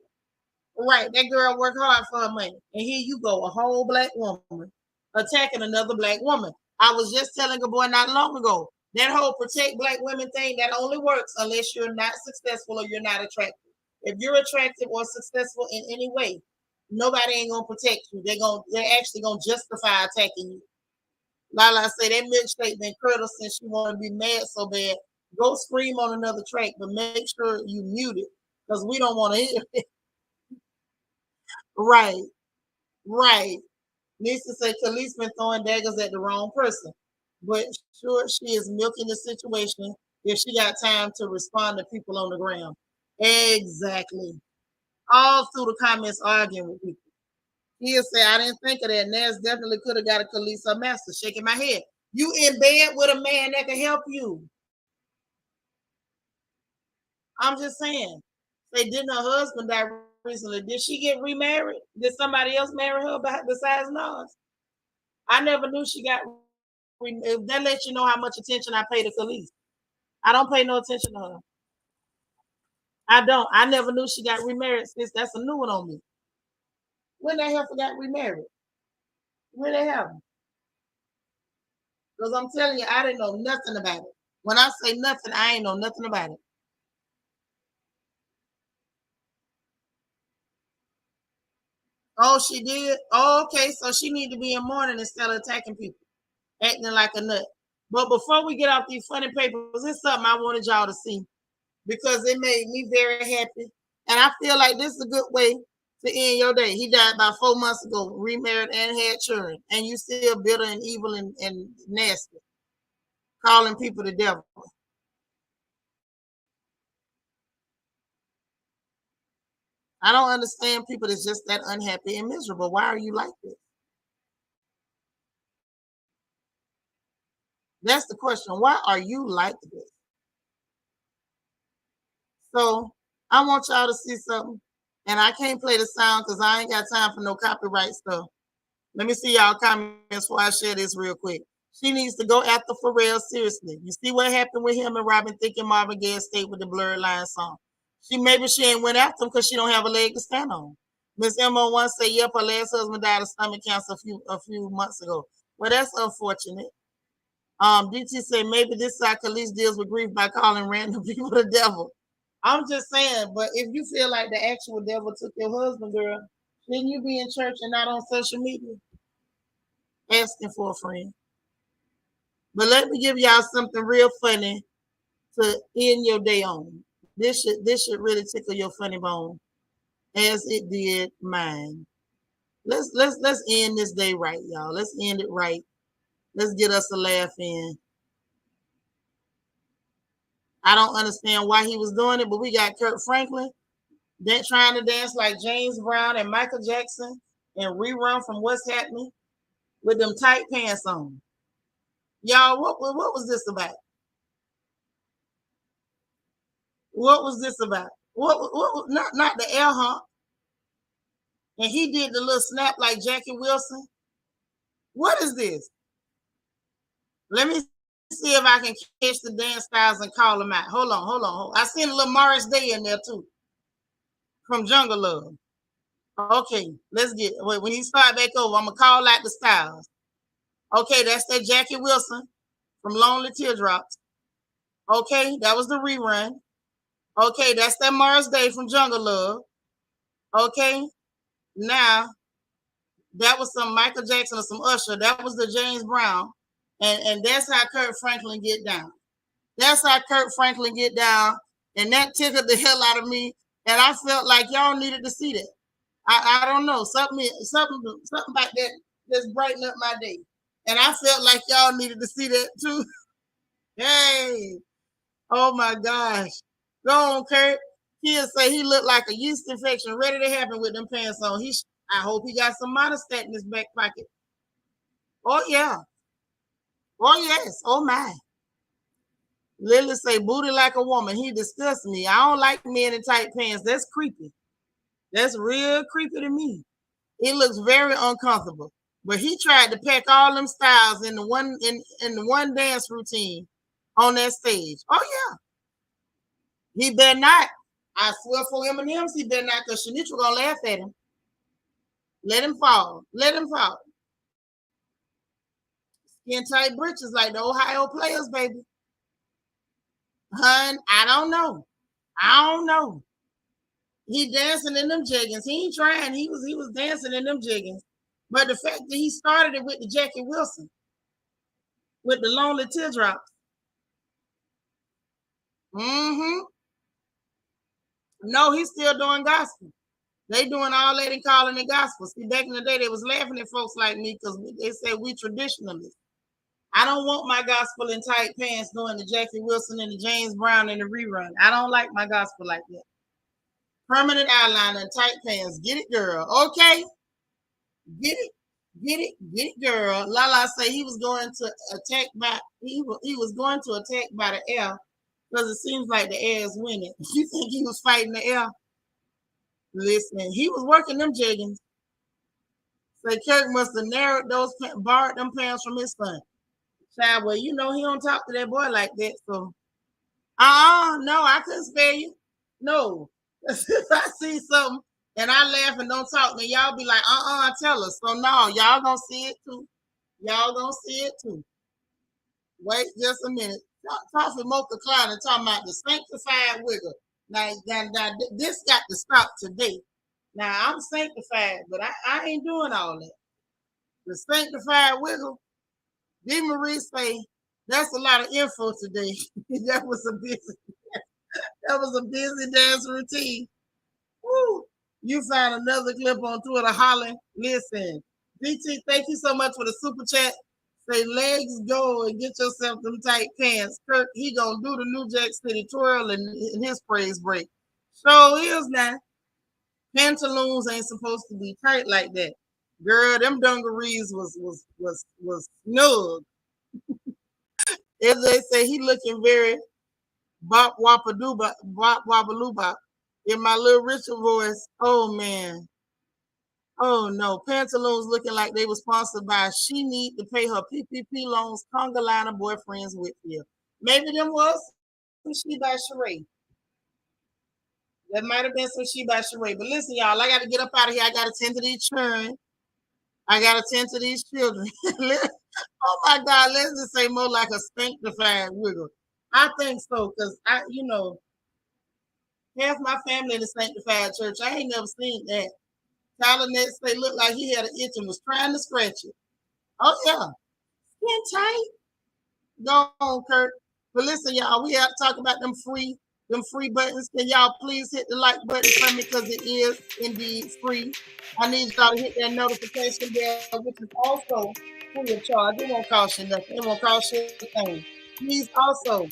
Right, that girl worked hard for her money. And here you go, a whole black woman attacking another black woman. I was just telling a boy not long ago, that whole protect black women thing, that only works unless you're not successful or you're not attractive. If you're attractive or successful in any way, nobody ain't gonna protect you. They're actually gonna justify attacking you. Lala say that milkshake been curdled since she wanna be mad so bad. Go scream on another track, but make sure you mute it because we don't want to hear it. Right, right. Lisa said Khalees been throwing daggers at the wrong person, but sure she is milking the situation if she got time to respond to people on the ground. Exactly. All through the comments arguing with people. He'll say, I didn't think of that. Nas definitely could have got a Khalees her master. Shaking my head. You in bed with a man that can help you. I'm just saying. Say, didn't her husband die recently? Did she get remarried? Did somebody else marry her besides Nas? I never knew she got remarried. That lets you know how much attention I pay to Khalees. I don't pay no attention to her. I don't. I never knew she got remarried. Sis, that's a new one on me. When the hell got remarried? When they have? Because I'm telling you, I didn't know nothing about it. When I say nothing, I ain't know nothing about it. Oh, she did? Oh, okay. So she need to be in mourning instead of attacking people, acting like a nut. But before we get off these funny papers, it's something I wanted y'all to see because it made me very happy. And I feel like this is a good way to end your day. He died about 4 months ago, remarried and had children. And you still bitter and evil and nasty, calling people the devil. I don't understand people that's just that unhappy and miserable. Why are you like this? That's the question. Why are you like this? So I want y'all to see something. And I can't play the sound because I ain't got time for no copyright stuff. Let me see y'all comments before I share this real quick. She needs to go after Pharrell seriously. You see what happened with him and Robin Thicke and Marvin Gaye stayed with the Blurred Line song. Maybe she ain't went after him because she don't have a leg to stand on. Miss Mo1 said, yep, her last husband died of stomach cancer a few months ago. Well, that's unfortunate. DT said maybe this side Khalees deals with grief by calling random people the devil. I'm just saying, but if you feel like the actual devil took your husband, girl, shouldn't you be in church and not on social media asking for a friend? But let me give y'all something real funny to end your day on. This should really tickle your funny bone, as it did mine. Let's end this day right, y'all. Let's end it right. Let's get us a laugh in. I don't understand why he was doing it, but we got Kirk Franklin They're trying to dance like James Brown and Michael Jackson and rerun from What's Happening with them tight pants on. Y'all, what was this about? What was this about? What not the air hump? And he did the little snap like Jackie Wilson. What is this? Let me see if I can catch the dance styles and call them out. Hold on. I seen a little Morris Day in there too. From Jungle Love. Okay, let's get it. When he start back over, I'm gonna call out the styles. Okay, that's that Jackie Wilson from Lonely Teardrops. Okay, that was the rerun. Okay, that's that Morris Day from Jungle Love. Okay, now that was some Michael Jackson or some Usher. That was the James Brown. And that's how Kirk Franklin get down. That's how Kirk Franklin get down. And that tickled the hell out of me. And I felt like y'all needed to see that. I don't know. Something about that just brightened up my day. And I felt like y'all needed to see that too. Hey. Oh my gosh. Go on, Kurt. Kids say he looked like a yeast infection ready to happen with them pants on. I hope he got some monostat in his back pocket. Oh yeah. Oh yes. Oh my. Lily say booty like a woman. He disgusts me. I don't like men in tight pants. That's creepy. That's real creepy to me. It looks very uncomfortable. But he tried to pack all them styles in the one dance routine on that stage. Oh yeah. He better not. I swear for M&M's, he better not, because Shanitra gonna laugh at him. Let him fall. Let him fall. Skin tight britches like the Ohio players, baby. Hun, I don't know. He dancing in them jeggings. He ain't trying. He was dancing in them jeggings. But the fact that he started it with the Jackie Wilson, with the Lonely Teardrops. Mm-hmm. No, he's still doing gospel. They doing all that and calling it gospel. See, back in the day, they was laughing at folks like me because they said we traditionalists. I don't want my gospel in tight pants doing the Jackie Wilson and the James Brown and the rerun. I don't like my gospel like that. Permanent eyeliner and tight pants. Get it, girl. Okay. Get it, girl. Lala say he was going to attack by the air because it seems like the air is winning. You think he was fighting the air? Listen, he was working them jeggings. Say Kirk must have borrowed them pants from his son. Child, well, you know he don't talk to that boy like that. So, no, I couldn't spare you. No, if I see something and I laugh and don't talk, then y'all be like, tell us. So no, y'all gonna see it too. Y'all gonna see it too. Wait just a minute. Coffee Mocha Cloud and talking about the sanctified wiggle. Now, this got to stop today. Now I'm sanctified, but I ain't doing all that. The sanctified wiggle. D. Marie say that's a lot of info today. that was a busy dance routine. Woo. You found another clip on Twitter hollering. Listen, DT, thank you so much for the super chat. Say legs go and get yourself them tight pants. Kirk, he gonna do the New Jack City twirl in his praise break. So is now. Pantaloons ain't supposed to be tight like that. Girl, them dungarees was snug. As they say, he looking very bop wappadoo bop wabbaloo bop. In my little Richard voice, oh man. Oh no, Pantaloons looking like they were sponsored by She Need to Pay Her PPP Loans Conga Line of Boyfriends Whitfield. Maybe them was some She by Sheree. That might have been some She by Sheree. But listen, y'all, I got to get up out of here. I got to tend to these children. I got to tend to these children. Oh my God, let's just say more like a sanctified wiggle. I think so, because half my family in the sanctified church. I ain't never seen that. Tyler Nett say looked like he had an itch and was trying to scratch it. Oh yeah. Skin tight. Go on, Kurt. But listen, y'all, we have to talk about them free buttons. Can y'all please hit the like button for me because it is indeed free. I need y'all to hit that notification bell, which is also free of charge. It won't cost you nothing. It won't cost you a thing. Please also,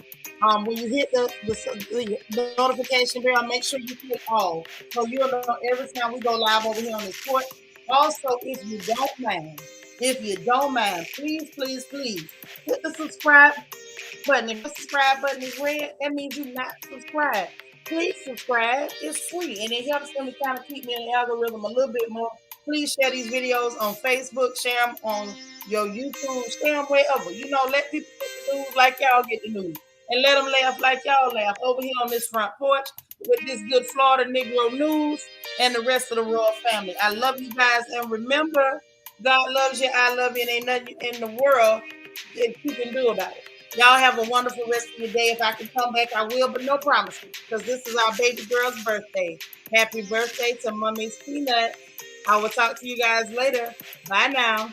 when you hit the notification bell, make sure you click all so you'll know every time we go live over here on this court. Also, if you don't mind, please, please, please hit the subscribe button. If your subscribe button is red, that means you're not subscribed. Please subscribe. It's free and it helps them to kind of keep me in the algorithm a little bit more. Please share these videos on Facebook, share them on your YouTube, share them wherever. Let people get the news like y'all get the news. And let them laugh like y'all laugh over here on this front porch with this good Florida Negro news and the rest of the royal family. I love you guys. And remember, God loves you. I love you. And ain't nothing in the world that you can do about it. Y'all have a wonderful rest of your day. If I can come back, I will, but no promises because this is our baby girl's birthday. Happy birthday to Mummy's Peanut. I will talk to you guys later. Bye now.